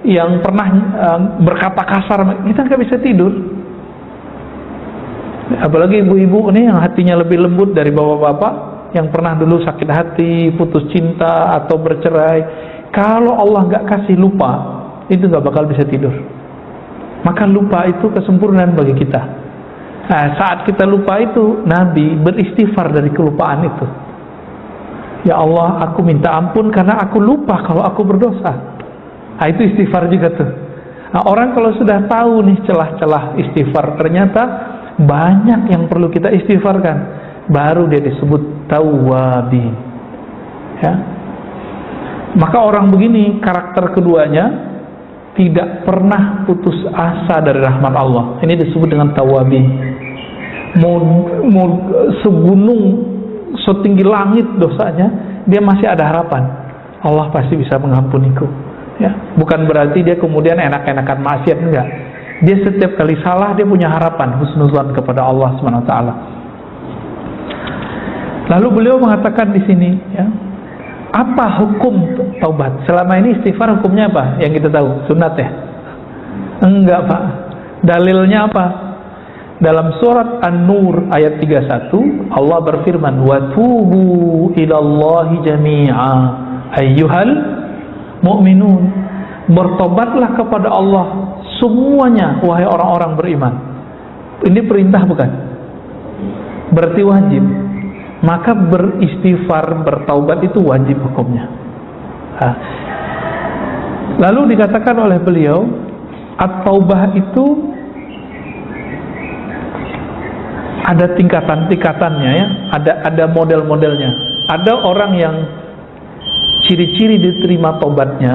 yang pernah berkata kasar, kita nggak bisa tidur. Apalagi ibu-ibu nih yang hatinya lebih lembut dari bapak-bapak yang pernah dulu sakit hati, putus cinta atau bercerai. Kalau Allah nggak kasih lupa, itu nggak bakal bisa tidur. Maka lupa itu kesempurnaan bagi kita. Nah, saat kita lupa itu, Nabi beristighfar dari kelupaan itu. Ya Allah, aku minta ampun karena aku lupa kalau aku berdosa. Nah, itu istighfar juga tuh. Nah, orang kalau sudah tahu nih celah-celah istighfar, ternyata banyak yang perlu kita istighfarkan. baru dia disebut tawwabin. Ya. Maka orang begini karakter keduanya tidak pernah putus asa dari rahmat Allah. Ini disebut dengan tawwabin. Mau segunung, setinggi langit dosanya, dia masih ada harapan. Allah pasti bisa mengampuniku. Ya, bukan berarti dia kemudian enak-enakan maksiat, enggak. Dia setiap kali salah dia punya harapan, husnuzan kepada Allah Subhanahu wa taala. Lalu beliau mengatakan di sini, ya, apa hukum taubat? Selama ini istighfar hukumnya apa? Yang kita tahu, sunat ya? Enggak, Pak. Dalilnya apa? Dalam surat An-Nur ayat 31, Allah berfirman, "Wa tubu ilallahi jami'a ayyuhal mu'minun." Bertobatlah kepada Allah semuanya, wahai orang-orang beriman. Ini perintah bukan? Berarti wajib. Maka beristighfar, bertaubat itu wajib hukumnya. Lalu dikatakan oleh beliau, at-taubah itu ada tingkatan-tingkatannya, ya. Ada model-modelnya. Ada orang yang ciri-ciri diterima taubatnya,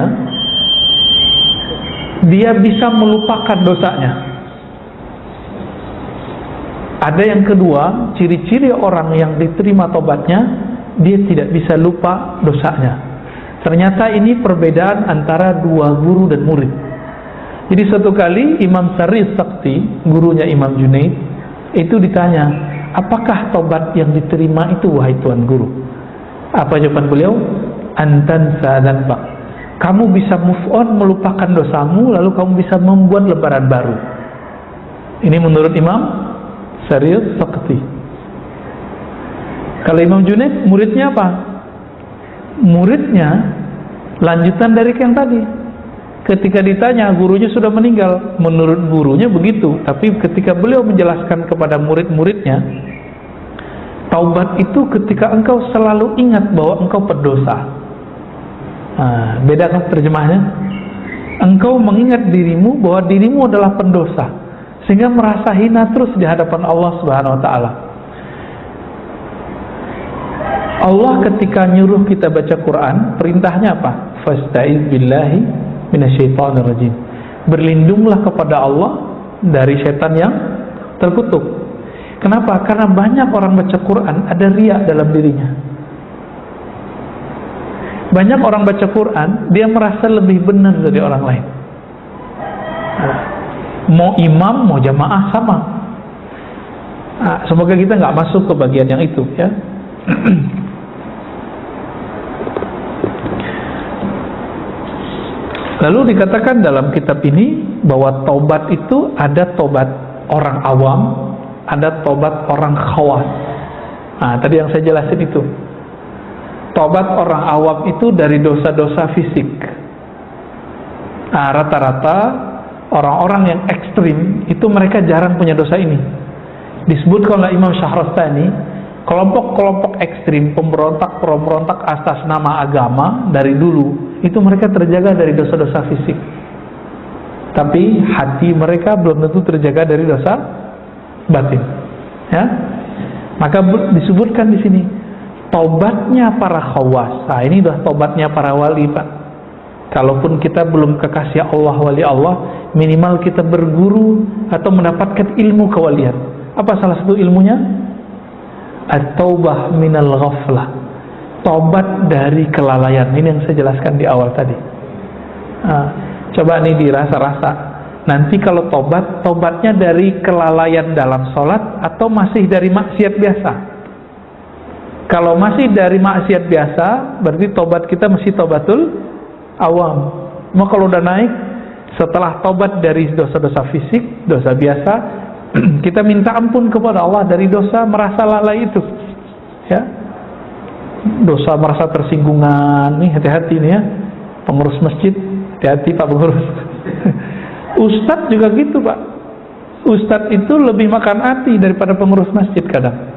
dia bisa melupakan dosanya. Ada yang kedua, ciri-ciri orang yang diterima tobatnya, dia tidak bisa lupa dosanya. Ternyata ini perbedaan antara dua guru dan murid. Jadi suatu kali Imam Syarif Sakti, gurunya Imam Junaid, itu ditanya, apakah tobat yang diterima itu wahai Tuan Guru? Apa jawaban beliau? Antan sa'adan pak. Kamu bisa move on, melupakan dosamu, lalu kamu bisa membuat lembaran baru. Ini menurut Imam Syarif Sakti. Kalau Imam Junaid, muridnya apa? Muridnya lanjutan dari yang tadi. Ketika ditanya, gurunya sudah meninggal. Menurut gurunya begitu. Tapi ketika beliau menjelaskan kepada murid-muridnya, taubat itu ketika engkau selalu ingat bahwa engkau berdosa. Beda kan terjemahnya? Engkau mengingat dirimu bahwa dirimu adalah pendosa, sehingga merasa hina terus di hadapan Allah Subhanahu wa taala. Allah ketika nyuruh kita baca Quran, perintahnya apa? Fasta'iz billahi minasyaitonir rajim. Berlindunglah kepada Allah dari setan yang terkutuk. Kenapa? Karena banyak orang baca Quran ada riya dalam dirinya. Banyak orang baca Quran, dia merasa lebih benar dari orang lain. Mau imam, mau jamaah sama. Semoga kita nggak masuk ke bagian yang itu, ya. Lalu dikatakan dalam kitab ini bahwa taubat itu ada taubat orang awam, ada taubat orang khawas. Tadi yang saya jelasin itu. Taubat orang awam itu dari dosa-dosa fisik. Rata-rata orang-orang yang ekstrim itu mereka jarang punya dosa ini. Disebutkan oleh Imam Syahrastani, kelompok-kelompok ekstrim, pemberontak atas nama agama dari dulu, itu mereka terjaga dari dosa-dosa fisik. Tapi hati mereka belum tentu terjaga dari dosa batin. Ya, maka disebutkan di sini taubatnya para khawas. Ini udah taubatnya para wali, Pak. Kalaupun kita belum kekasih Allah, wali Allah, minimal kita berguru atau mendapatkan ilmu kewalian. Apa salah satu ilmunya? At-taubah minal ghaflah. Taubat dari kelalaian. Ini yang saya jelaskan di awal tadi. Coba nih dirasa-rasa. Nanti kalau tobatnya dari kelalaian dalam sholat atau masih dari maksiat biasa? Kalau masih dari maksiat biasa, berarti tobat kita masih tobatul awam. Mau kalau udah naik, setelah tobat dari dosa-dosa fisik, dosa biasa, kita minta ampun kepada Allah dari dosa merasa lalai itu, ya. Dosa merasa tersinggungan, nih hati-hati nih ya, pengurus masjid, hati-hati Pak pengurus. Ustadz juga gitu Pak. Ustadz itu lebih makan hati daripada pengurus masjid kadang.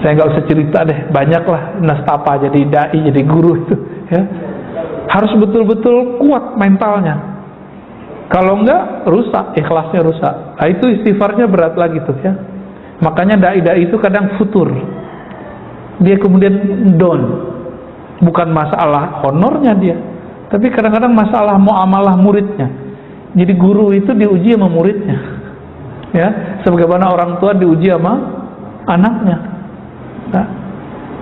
Saya nggak usah cerita deh, banyaklah nastapa jadi dai, jadi guru itu, ya. Harus betul-betul kuat mentalnya. Kalau enggak, rusak, ikhlasnya rusak. Itu istighfarnya berat lagi tuh, ya. Makanya dai-dai itu kadang futur, dia kemudian down. Bukan masalah honornya dia, tapi kadang-kadang masalah muamalah muridnya. Jadi guru itu diuji sama muridnya, ya, sebagaimana orang tua diuji sama anaknya. Nah,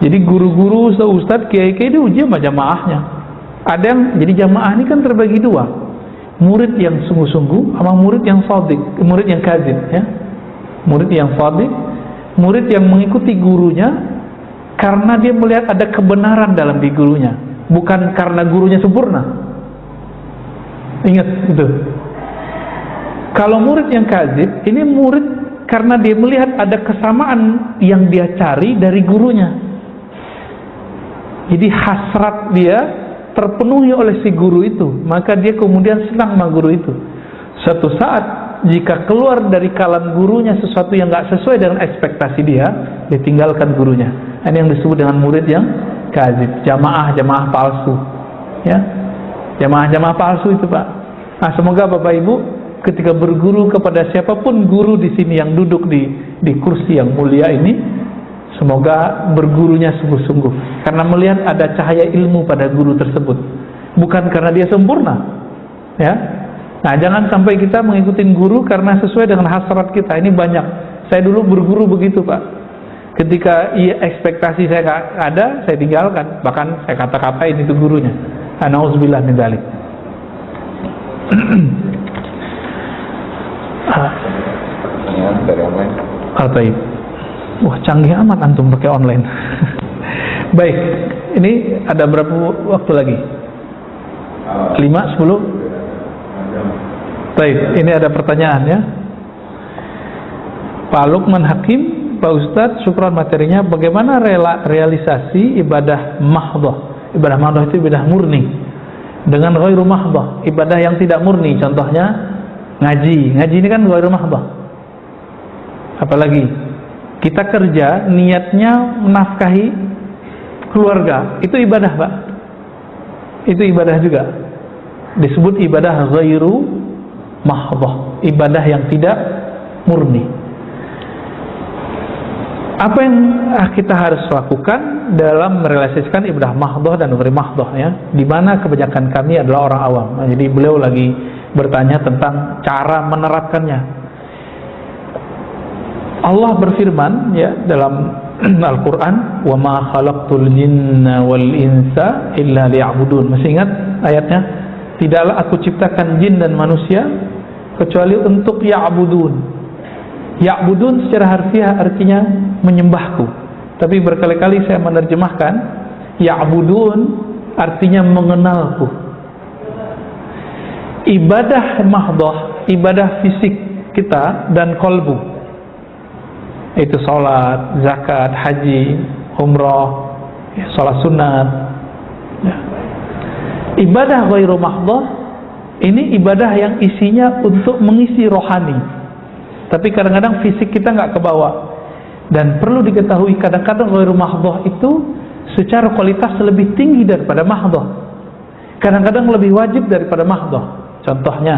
jadi guru-guru, ustaz, kiai-kiai diuji sama jamaahnya. Ada yang jadi jamaah ini kan terbagi dua, murid yang sungguh-sungguh sama murid yang shadiq, murid yang kadzib, ya. Murid yang shadiq, murid yang mengikuti gurunya karena dia melihat ada kebenaran dalam diri gurunya, bukan karena gurunya sempurna. Ingat itu. Kalau murid yang kadzib, ini murid karena dia melihat ada kesamaan yang dia cari dari gurunya. Jadi hasrat dia terpenuhi oleh si guru itu, maka dia kemudian senang sama guru itu. Suatu saat jika keluar dari kalam gurunya sesuatu yang nggak sesuai dengan ekspektasi dia, ditinggalkan gurunya. Ini yang disebut dengan murid yang kadzib, jamaah palsu, ya, jamaah palsu itu, Pak. Nah, semoga Bapak Ibu ketika berguru kepada siapapun guru di sini yang duduk di kursi yang mulia ini, semoga bergurunya sungguh-sungguh karena melihat ada cahaya ilmu pada guru tersebut, bukan karena dia sempurna, ya. Nah, jangan sampai kita mengikuti guru karena sesuai dengan hasrat kita. Ini banyak. Saya dulu berguru begitu, Pak. Ketika ekspektasi saya nggak ada, saya tinggalkan. Bahkan saya kata-katain itu gurunya. Nauzubillah min dzalik. Dari online. Baik. Wah, canggih amat antum pakai online. Baik, ini ada berapa waktu lagi? 5, 10? Baik, ini ada pertanyaan, ya. Pak Lukman Hakim, Pak Ustadz, syukran materinya. Bagaimana realisasi ibadah mahdhah? Ibadah mahdhah itu ibadah murni dengan ghairu mahdhah, ibadah yang tidak murni. Contohnya ngaji ini kan ghairu mahdhah. Apalagi kita kerja niatnya menafkahi keluarga, itu ibadah, Pak. Itu ibadah juga, disebut ibadah ghairu mahdhah, ibadah yang tidak murni. Apa yang kita harus lakukan dalam merealisasikan ibadah mahdhah dan ghairu mahdhah, ya? Di mana kebanyakan kami adalah orang awam. Nah, jadi beliau lagi bertanya tentang cara menerapkannya. Allah berfirman, ya, dalam Al-Quran, wa ma khalaqtul jinna wal insa illa liya'budun. Masih ingat ayatnya? Tidaklah aku ciptakan jin dan manusia kecuali untuk ya'budun. Ya'budun secara harfiah artinya menyembahku, tapi berkali-kali saya menerjemahkan ya'budun artinya mengenalku. Ibadah mahdhah, ibadah fisik kita dan kolbu, itu sholat, zakat, haji, umrah, sholat sunat, ya. Ibadah ghairu mahdhah ini ibadah yang isinya untuk mengisi rohani, tapi kadang-kadang fisik kita nggak kebawa. Dan perlu diketahui, kadang-kadang ghairu mahdhah itu secara kualitas lebih tinggi daripada mahdhah, kadang-kadang lebih wajib daripada mahdhah. Contohnya,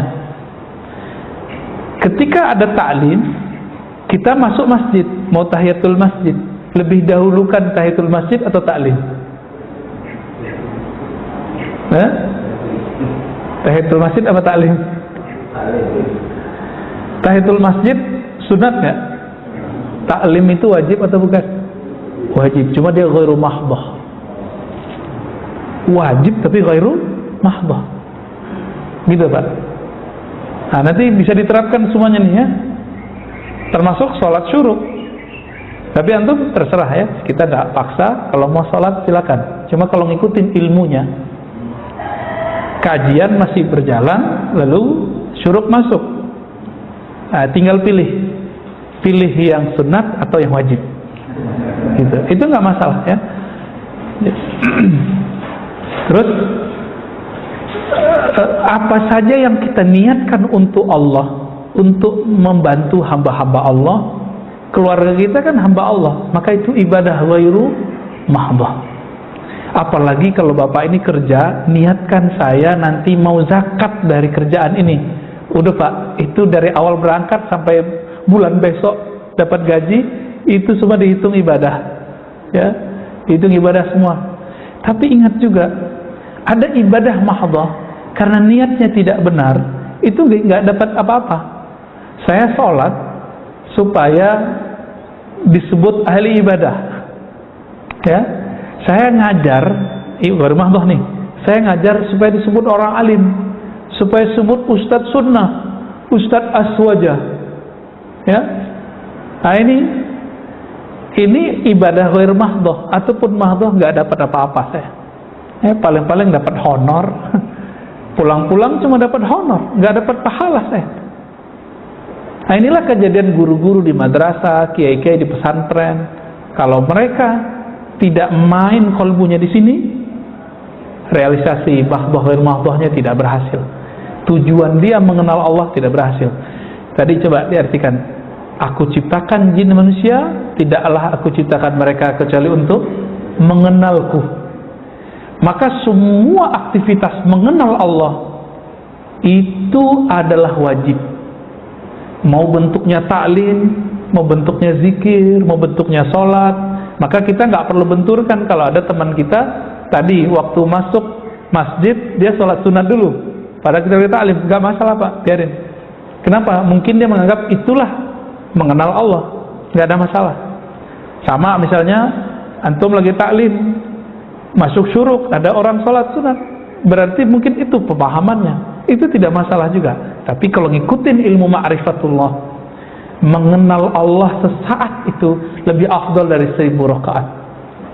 ketika ada ta'lim, kita masuk masjid, mau tahiyatul masjid, lebih dahulukan tahiyatul masjid atau ta'lim? Tahiyatul masjid apa ta'lim? Tahiyatul masjid sunat nggak? Ta'lim itu wajib atau bukan? Wajib, cuma dia ghairu mahdhah. Wajib tapi ghairu mahdhah, gitu, Pak. Nah, nanti bisa diterapkan semuanya nih, ya, termasuk sholat syuruk. Tapi antum terserah, ya, kita nggak paksa. Kalau mau sholat silakan, cuma kalau ngikutin ilmunya, kajian masih berjalan lalu syuruk masuk, nah, tinggal pilih yang sunat atau yang wajib, gitu. Itu nggak masalah, ya. Terus apa saja yang kita niatkan untuk Allah, untuk membantu hamba-hamba Allah, keluarga kita kan hamba Allah, maka itu ibadah ghairu mahdhah. Apalagi kalau Bapak ini kerja, niatkan saya nanti mau zakat dari kerjaan ini. Udah, Pak, itu dari awal berangkat sampai bulan besok dapat gaji, itu semua dihitung ibadah, ya, dihitung ibadah semua. Tapi ingat juga, ada ibadah mahdhah karena niatnya tidak benar, itu nggak dapat apa-apa. Saya sholat supaya disebut ahli ibadah, ya. Saya ngajar, baru mahdhah nih. Saya ngajar supaya disebut orang alim, supaya disebut ustadz sunnah, ustadz aswajah, ya. Nah ini ibadah ghair mahdhah, ataupun mahdhah nggak dapat apa-apa saya. Paling-paling dapat honor, pulang-pulang cuma dapat honor, nggak dapat pahala saya. Nah inilah kejadian guru-guru di madrasah, kiai-kiai di pesantren. Kalau mereka tidak main kolbunya di sini, realisasi mahdhah ghair mahdhahnya tidak berhasil. Tujuan dia mengenal Allah tidak berhasil. Tadi coba diartikan, aku ciptakan jin manusia, tidaklah aku ciptakan mereka kecuali untuk mengenalku. Maka semua aktivitas mengenal Allah itu adalah wajib. Mau bentuknya ta'lim, mau bentuknya zikir, mau bentuknya sholat. Maka kita nggak perlu benturkan. Kalau ada teman kita tadi waktu masuk masjid dia sholat sunat dulu, padahal kita berita alim, nggak masalah Pak, biarin. Kenapa? Mungkin dia menganggap itulah mengenal Allah, nggak ada masalah. Sama misalnya antum lagi taklim, masuk syuruk, ada orang sholat sunat, berarti mungkin itu pemahamannya, itu tidak masalah juga. Tapi kalau ngikutin ilmu ma'rifatullah, mengenal Allah sesaat itu lebih afdal dari 1000 rakaat.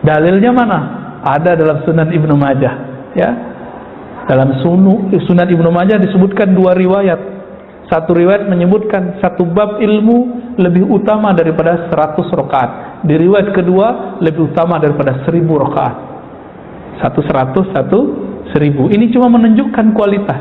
Dalilnya mana? Ada dalam Sunan Ibnu Majah, ya. Dalam Sunan Ibnu Majah disebutkan 2 riwayat. Satu riwayat menyebutkan satu bab ilmu lebih utama daripada 100 rakaat. Di riwayat kedua lebih utama daripada 1000 rakaat. Satu 100, satu 1000. Ini cuma menunjukkan kualitas.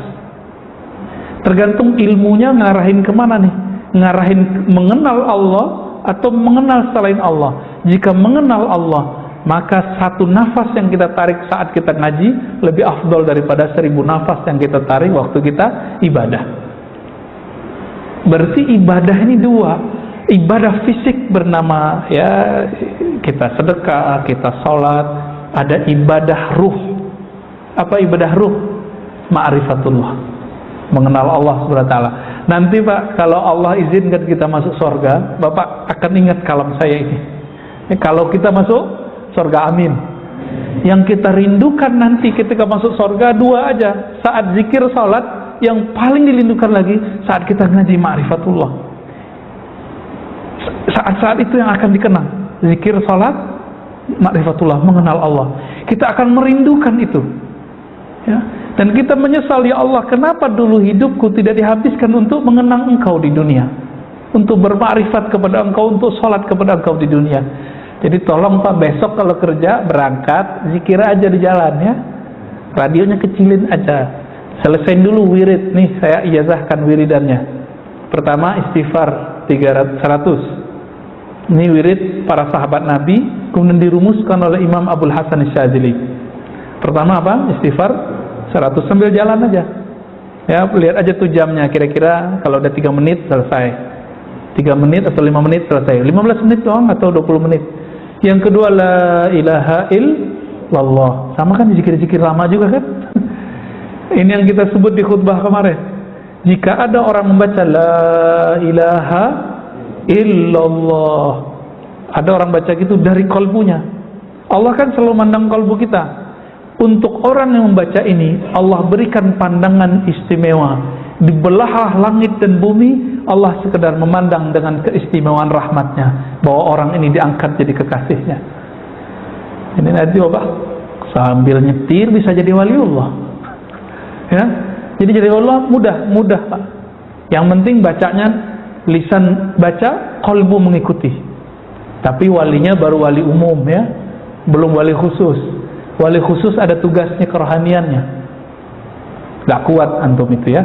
Tergantung ilmunya ngarahin kemana nih? Ngarahin mengenal Allah atau mengenal selain Allah. Jika mengenal Allah, maka satu nafas yang kita tarik saat kita ngaji lebih afdal daripada 1000 nafas yang kita tarik waktu kita ibadah. Berarti ibadah ini 2. Ibadah fisik bernama, ya, kita sedekah, kita sholat. Ada ibadah ruh. Apa ibadah ruh? Ma'rifatullah, mengenal Allah SWT. Nanti Pak, kalau Allah izinkan kita masuk surga, Bapak akan ingat kalam saya ini. Kalau kita masuk surga, amin. Yang kita rindukan nanti ketika masuk surga 2 aja. Saat zikir salat, yang paling dirindukan lagi saat kita ngaji ma'rifatullah. Saat-saat itu yang akan dikenang. Zikir salat, ma'rifatullah, mengenal Allah. Kita akan merindukan itu, ya. Dan kita menyesal, ya Allah, kenapa dulu hidupku tidak dihabiskan untuk mengenang Engkau di dunia, untuk bermakrifat kepada Engkau, untuk sholat kepada Engkau di dunia. Jadi tolong Pak, besok kalau kerja berangkat zikir aja di jalan, ya. Radionya kecilin aja. Selesain dulu wirid. Nih saya ijazahkan wiridannya. Pertama istighfar 100. Ini wirid para sahabat Nabi, kemudian dirumuskan oleh Imam Abdul Hasan Syadzili. Pertama apa? Istighfar 100, sambil jalan aja, ya. Lihat aja tuh jamnya, kira-kira kalau udah 3 menit selesai, 3 menit atau 5 menit selesai, 15 menit doang atau 20 menit. Yang kedua, la ilaha illallah. Sama kan zikir-zikir lama juga kan. Ini yang kita sebut di khutbah kemarin. Jika ada orang membaca la ilaha illallah, ada orang baca gitu dari kolbunya, Allah kan selalu mandang kolbu kita. Untuk orang yang membaca ini, Allah berikan pandangan istimewa. Di belah langit dan bumi, Allah sekedar memandang dengan keistimewaan rahmatnya, bahwa orang ini diangkat jadi kekasihnya. Ini nanti Bapak sambil nyetir bisa jadi waliullah, ya. Jadi Allah mudah Pak. Yang penting bacanya lisan baca, qalbu mengikuti. Tapi walinya baru wali umum, ya, belum wali khusus. Wali khusus ada tugasnya kerohaniannya. Gak kuat antum itu, ya.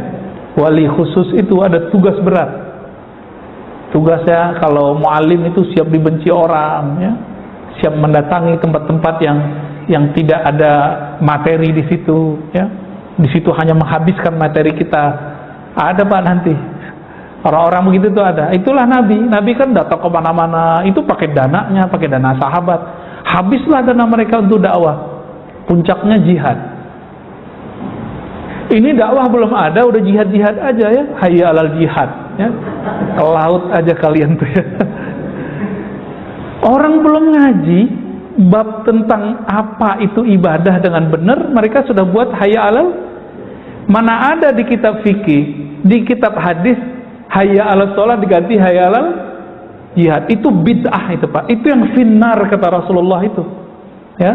Wali khusus itu ada tugas berat. Tugasnya kalau mu'alim itu siap dibenci orang, ya. Siap mendatangi tempat-tempat yang tidak ada materi di situ, ya. Di situ hanya menghabiskan materi kita. Ada Pak nanti. Orang-orang begitu tuh ada. Itulah Nabi. Nabi kan datang kemana-mana. Itu pakai dananya, pakai dana sahabat. Habislah dana mereka untuk dakwah. Puncaknya jihad. Ini dakwah belum ada, udah jihad-jihad aja ya. Hayya alal jihad ya. Ke laut aja kalian tuh ya. Orang belum ngaji bab tentang apa itu ibadah dengan benar, mereka sudah buat hayya alal. Mana ada di kitab fikih, di kitab hadis hayya alal sholat diganti hayya alal jihad. Itu bid'ah itu Pak. Itu yang finnar kata Rasulullah itu. Ya.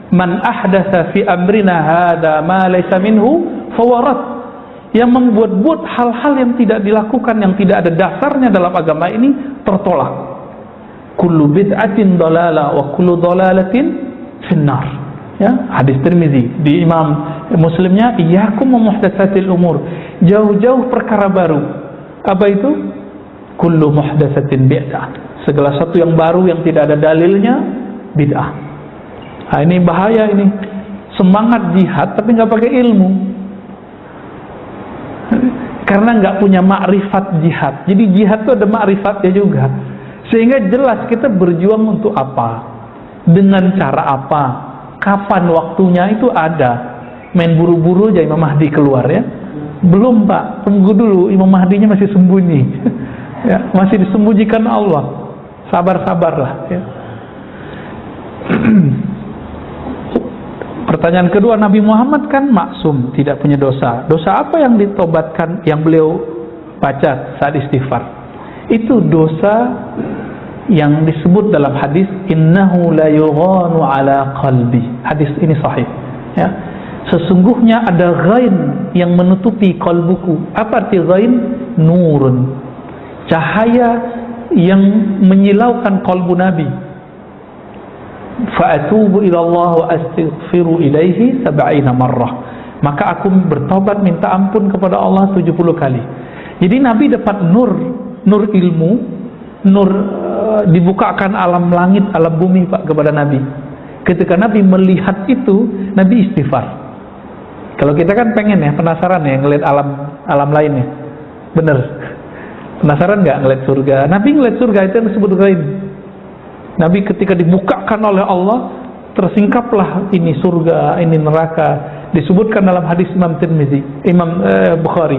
Man ahdatsa fi amrina hada ma laysa minhu fawarat. Yang membuat-buat hal-hal yang tidak dilakukan, yang tidak ada dasarnya dalam agama ini tertolak. Kullu bid'atin dalalah wa kullu dalalatin finnar. Ya, hadis Tirmizi. Di Imam Muslimnya, iyyakum wa muhdatsatil umur. Jauh-jauh perkara baru. Apa itu? Kullu muhdatsatin bid'ah. Segala sesuatu yang baru yang tidak ada dalilnya bid'ah. Nah, ini bahaya ini. Semangat jihad tapi nggak pakai ilmu. Karena nggak punya makrifat jihad. Jadi jihad itu ada makrifatnya juga. Sehingga jelas kita berjuang untuk apa, dengan cara apa, kapan waktunya itu ada. Main buru-buru aja Imam Mahdi keluar ya. Belum Pak, tunggu dulu, Imam Mahdinya masih sembunyi. Ya, masih disembunyikan Allah. Sabar-sabarlah ya. Pertanyaan kedua, Nabi Muhammad kan maksum, tidak punya dosa. Dosa apa yang ditobatkan, yang beliau baca saat istighfar? Itu dosa yang disebut dalam hadis innahu la yughanu ala qalbi. Hadis ini sahih ya. Sesungguhnya ada ghain yang menutupi kalbuku. Apa arti ghain? Nurun, cahaya yang menyilaukan kalbu Nabi. Fa'atubu ila Allah wa astaghfiru ilaihi 70 marrah. Maka aku bertobat minta ampun kepada Allah 70 kali. Jadi Nabi dapat nur ilmu, nur dibukakan alam langit, alam bumi Pak kepada Nabi. Ketika Nabi melihat itu, Nabi istighfar. Kalau kita kan pengen ya, penasaran ya ngelihat alam lainnya. Bener. Penasaran nggak ngelihat surga? Nabi ngelihat surga itu yang disebut ghaib. Nabi ketika dibukakan oleh Allah, tersingkaplah ini surga, ini neraka. Disebutkan dalam hadis Imam Tirmizi, Imam Bukhari.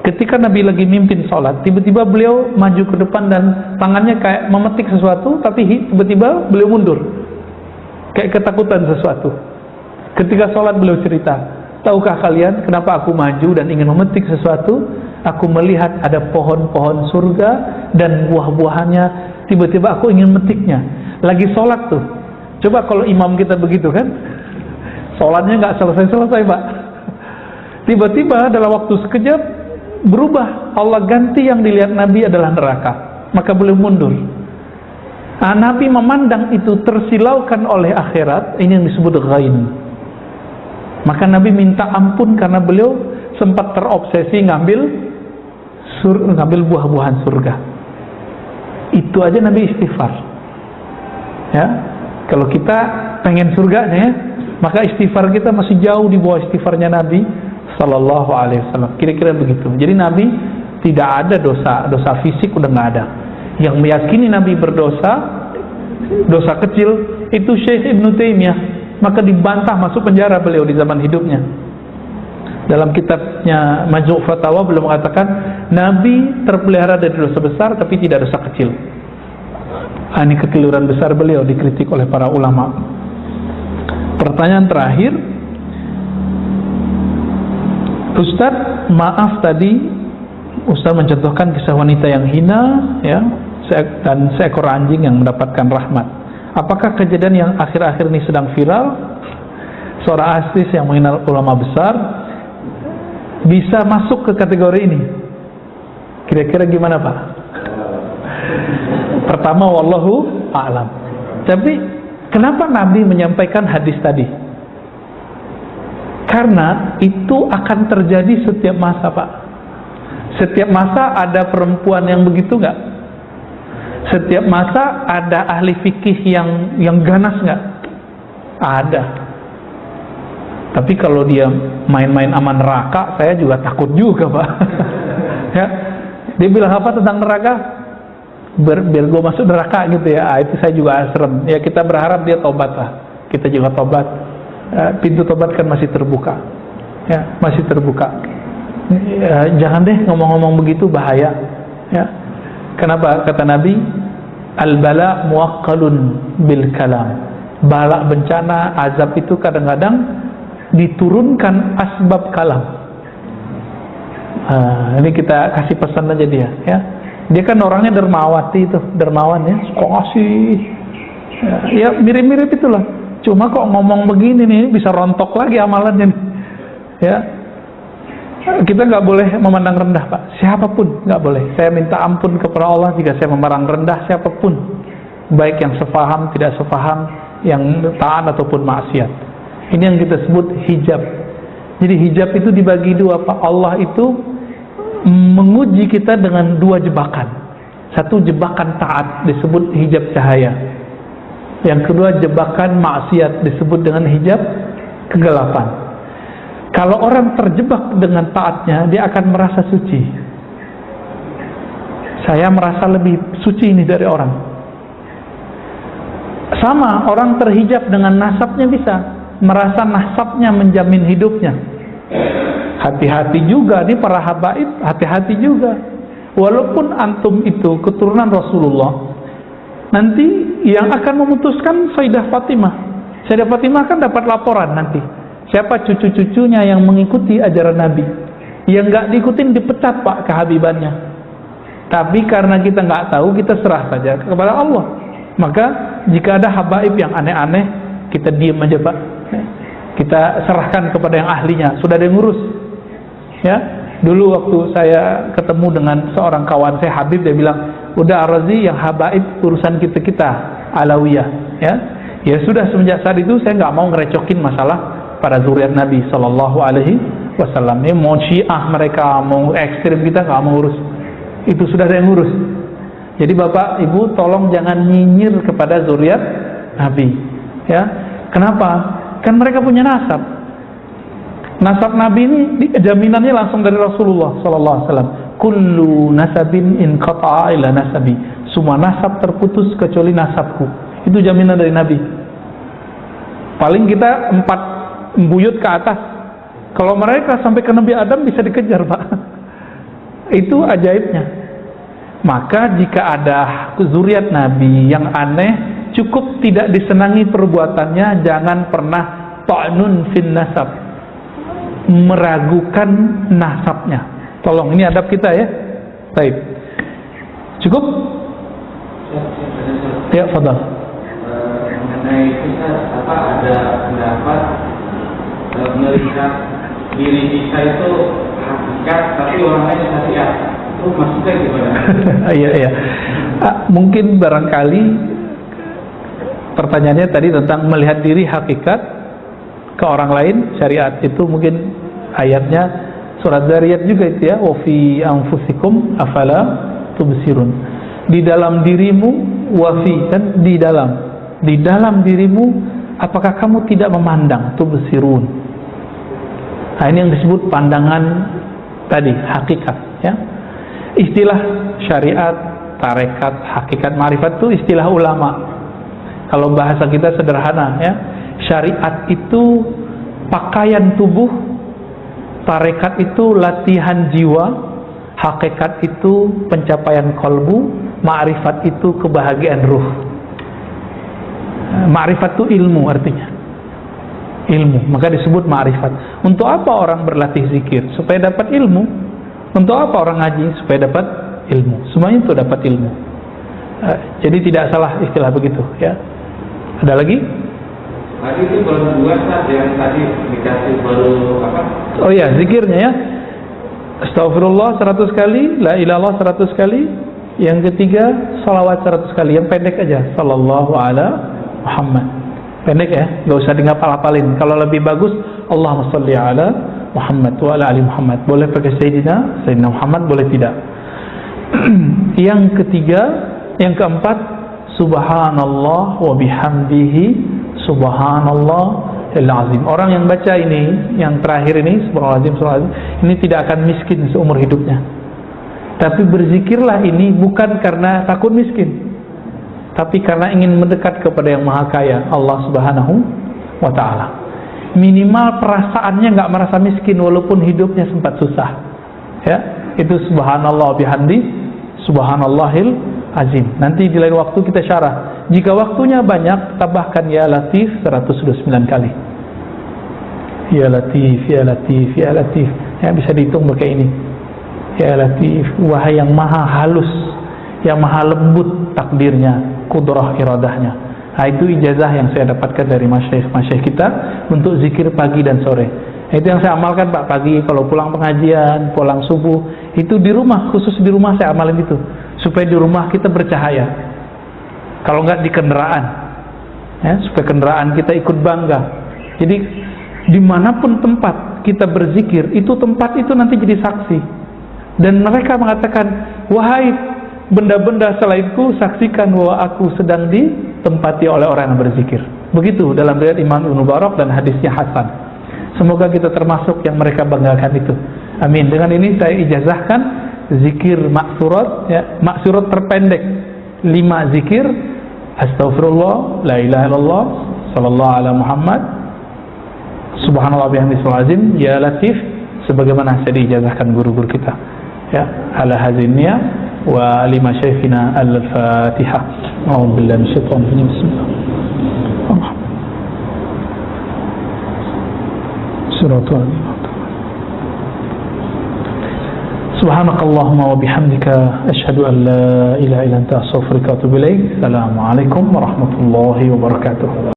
Ketika Nabi lagi mimpin sholat, tiba-tiba beliau maju ke depan dan tangannya kayak memetik sesuatu, tapi tiba-tiba beliau mundur, kayak ketakutan sesuatu. Ketika sholat beliau cerita, tahukah kalian kenapa aku maju dan ingin memetik sesuatu? Aku melihat ada pohon-pohon surga dan buah-buahannya. Tiba-tiba aku ingin memetiknya. Lagi sholat tuh. Coba kalau imam kita begitu kan, sholatnya nggak selesai-selesai Pak. Tiba-tiba dalam waktu sekejap berubah. Allah ganti yang dilihat Nabi adalah neraka. Maka beliau mundur. Nah, Nabi memandang itu tersilaukan oleh akhirat. Ini yang disebut ghain. Maka Nabi minta ampun karena beliau sempat terobsesi ngambil buah-buahan surga. Itu aja Nabi istighfar. Ya, kalau kita pengen surganya ya, maka istighfar kita masih jauh di bawah istighfarnya Nabi Sallallahu Alaihi Wasallam. Kira-kira begitu. Jadi Nabi tidak ada dosa fisik udah nggak ada. Yang meyakini Nabi berdosa, dosa kecil itu Syekh Ibnu Taimiyah. Maka dibantah, masuk penjara beliau di zaman hidupnya. Dalam kitabnya Majmu' Fatawa beliau mengatakan Nabi terpelihara dari dosa besar tapi tidak dosa kecil. Ini kekeliruan besar beliau, dikritik oleh para ulama. Pertanyaan terakhir, Ustadz, maaf tadi Ustadz mencontohkan kisah wanita yang hina ya, dan seekor anjing yang mendapatkan rahmat. Apakah kejadian yang akhir-akhir ini sedang viral, seorang artis yang mengenal ulama besar bisa masuk ke kategori ini? Kira-kira gimana Pak? Pertama, wallahu a'lam. Tapi kenapa Nabi menyampaikan hadis tadi? Karena itu akan terjadi setiap masa Pak. Setiap masa ada perempuan yang begitu nggak? Setiap masa ada ahli fikih yang ganas nggak? Ada. Tapi kalau dia main-main aman neraka, saya juga takut juga Pak. Ya, Dia bilang apa tentang neraka? Biar gue masuk neraka gitu ya. Itu saya juga asrem. Ya kita berharap dia tobat lah. Kita juga tobat. Pintu tobat kan masih terbuka. Ya, masih terbuka. Ya, jangan deh ngomong-ngomong begitu, bahaya. Ya. Kenapa? Kata Nabi, al-bala muwaqqalun bil kalam. Bala, bencana, azab itu kadang-kadang diturunkan asbab kalam. Ini kita kasih pesan aja dia, ya. Dia kan orangnya dermawati itu, dermawan ya, suka ngasih. Ya mirip-mirip itulah. Cuma kok ngomong begini nih, bisa rontok lagi amalannya nih. Ya. Kita nggak boleh memandang rendah, Pak. Siapapun nggak boleh. Saya minta ampun kepada Allah jika saya memandang rendah siapapun, baik yang sefaham, tidak sefaham, yang taat ataupun maksiat. Ini yang kita sebut hijab. Jadi hijab itu dibagi dua, Pak. Allah itu menguji kita dengan dua jebakan. Satu jebakan taat disebut hijab cahaya. Yang kedua jebakan maksiat disebut dengan hijab kegelapan. Kalau orang terjebak dengan taatnya, dia akan merasa suci. Saya merasa lebih suci ini dari orang. Sama, orang terhijab dengan nasabnya bisa merasa nasabnya menjamin hidupnya. Hati-hati juga nih para habaib, hati-hati juga. Walaupun antum itu keturunan Rasulullah, nanti yang akan memutuskan Sayyidah Fatimah. Sayyidah Fatimah kan dapat laporan nanti. Siapa cucu-cucunya yang mengikuti ajaran Nabi? Yang nggak diikutin dipecat, Pak, kehabibannya. Tapi karena kita nggak tahu, kita serah saja kepada Allah. Maka jika ada habaib yang aneh-aneh, kita diam aja, Pak. Kita serahkan kepada yang ahlinya. Sudah ada yang ngurus. Ya, dulu waktu saya ketemu dengan seorang kawan saya Habib, dia bilang, udah Ar-Razi yang habaib urusan kita Alawiyah. Ya sudah, semenjak saat itu saya nggak mau ngerecokin masalah para zuriat Nabi Sallallahu Alaihi Wasallam. Ini mau Syiah mereka, mau ekstrim, kita nggak mau urus. Itu sudah ada yang urus. Jadi Bapak Ibu tolong jangan nyinyir kepada zuriat Nabi. Ya, kenapa? Kan mereka punya nasab. Nasab Nabi ini jaminannya langsung dari Rasulullah Sallallahu Alaihi Wasallam. Kullu nasabin in qata'a ila nasabi. Semua nasab terputus kecuali nasabku. Itu jaminan dari Nabi. Paling kita 4 buyut ke atas. Kalau mereka sampai ke Nabi Adam bisa dikejar, Pak. Itu ajaibnya. Maka jika ada zuriat Nabi yang aneh, cukup tidak disenangi perbuatannya, jangan pernah ta'nun fin nasab, meragukan nasabnya. Tolong, ini adab kita ya. Baik. Cukup? Ya, fadhal. Mengenai kita ada pendapat melihat diri kita itu hakikat, tapi orang lain syariat. Itu maksudnya gimana? Iya. Mungkin barangkali pertanyaannya tadi tentang melihat diri hakikat ke orang lain syariat. Itu mungkin ayatnya surat Dzariyat juga itu ya, wa fi anfusikum afala tubsirun. Di dalam dirimu, wa fi, kan di dalam dirimu, apakah kamu tidak memandang? Tubsirun. Nah, ini yang disebut pandangan tadi, hakikat ya. Istilah syariat, tarekat, hakikat, ma'rifat itu istilah ulama. Kalau bahasa kita sederhana ya. Syariat itu pakaian tubuh, tarekat itu latihan jiwa, hakikat itu pencapaian kolbu, ma'rifat itu kebahagiaan ruh. Ma'rifat itu ilmu artinya. Ilmu, maka disebut ma'rifat. Untuk apa orang berlatih zikir? Supaya dapat ilmu. Untuk apa orang ngaji? Supaya dapat ilmu. Semuanya itu dapat ilmu. Jadi tidak salah istilah begitu ya. Ada lagi? Tadi itu baru 2 saat yang tadi dikasih baru apa? Oh ya, zikirnya ya. Astagfirullah 100 kali, la ilallah 100 kali. Yang ketiga, salawat 100 kali. Yang pendek aja, sallallahu ala Muhammad. Pendek ya, gak usah ngapal-hafalin. Kalau lebih bagus, Allahumma sholli ala Muhammad wa ala ali Muhammad. Boleh pakai Sayyidina Muhammad, boleh tidak. Yang ketiga, yang keempat, subhanallah wa bihamdihi subhanallah al-azim. Orang yang baca ini, yang terakhir ini, subhanallah, ini tidak akan miskin seumur hidupnya. Tapi berzikirlah ini bukan karena takut miskin, tapi karena ingin mendekat kepada yang maha kaya, Allah Subhanahu wa ta'ala. Minimal perasaannya nggak merasa miskin walaupun hidupnya sempat susah, ya. Itu subhanallah bihamdi subhanallahil azim. Nanti di lain waktu kita syarah. Jika waktunya banyak, tambahkan ya latif 129 kali. Ya latif, ya latif, ya latif. Ya, bisa dihitung pakai ini. Ya latif, wahai yang maha halus, yang maha lembut takdirnya, kudrah iradahnya. Nah, itu ijazah yang saya dapatkan dari masyayikh kita untuk zikir pagi dan sore. Itu yang saya amalkan Pak, pagi kalau pulang pengajian, pulang subuh, itu di rumah, khusus di rumah saya amalin itu, supaya di rumah kita bercahaya. Kalau enggak di kendaraan, ya, supaya kendaraan kita ikut bangga. Jadi dimanapun tempat kita berzikir, itu tempat itu nanti jadi saksi. Dan mereka mengatakan, wahai benda-benda selainku, saksikan bahwa aku sedang ditempati oleh orang yang berzikir. Begitu dalam riwayat Imam Ibnu Mubarak dan hadisnya hasan. Semoga kita termasuk yang mereka banggakan itu. Amin. Dengan ini saya ijazahkan zikir maksurat, ya, maksurat terpendek 5 zikir. Astaghfirullah, la ilaha illallah, sallallahu ala Muhammad, subhanallah bihamdihi azim, ya latif, sebagaimana saya diijazahkan guru-guru kita. Ya, ala hazinnya wa lima syekhina al-Fatihah. A'udzu billahi minasyaitonir rajim. Bismillah. Suratul Subhanakallahumma wa bihamdika asyhadu an la ilaha illa anta astaghfiruka wa atubu ilaik. Assalamualaikum warahmatullahi wabarakatuh.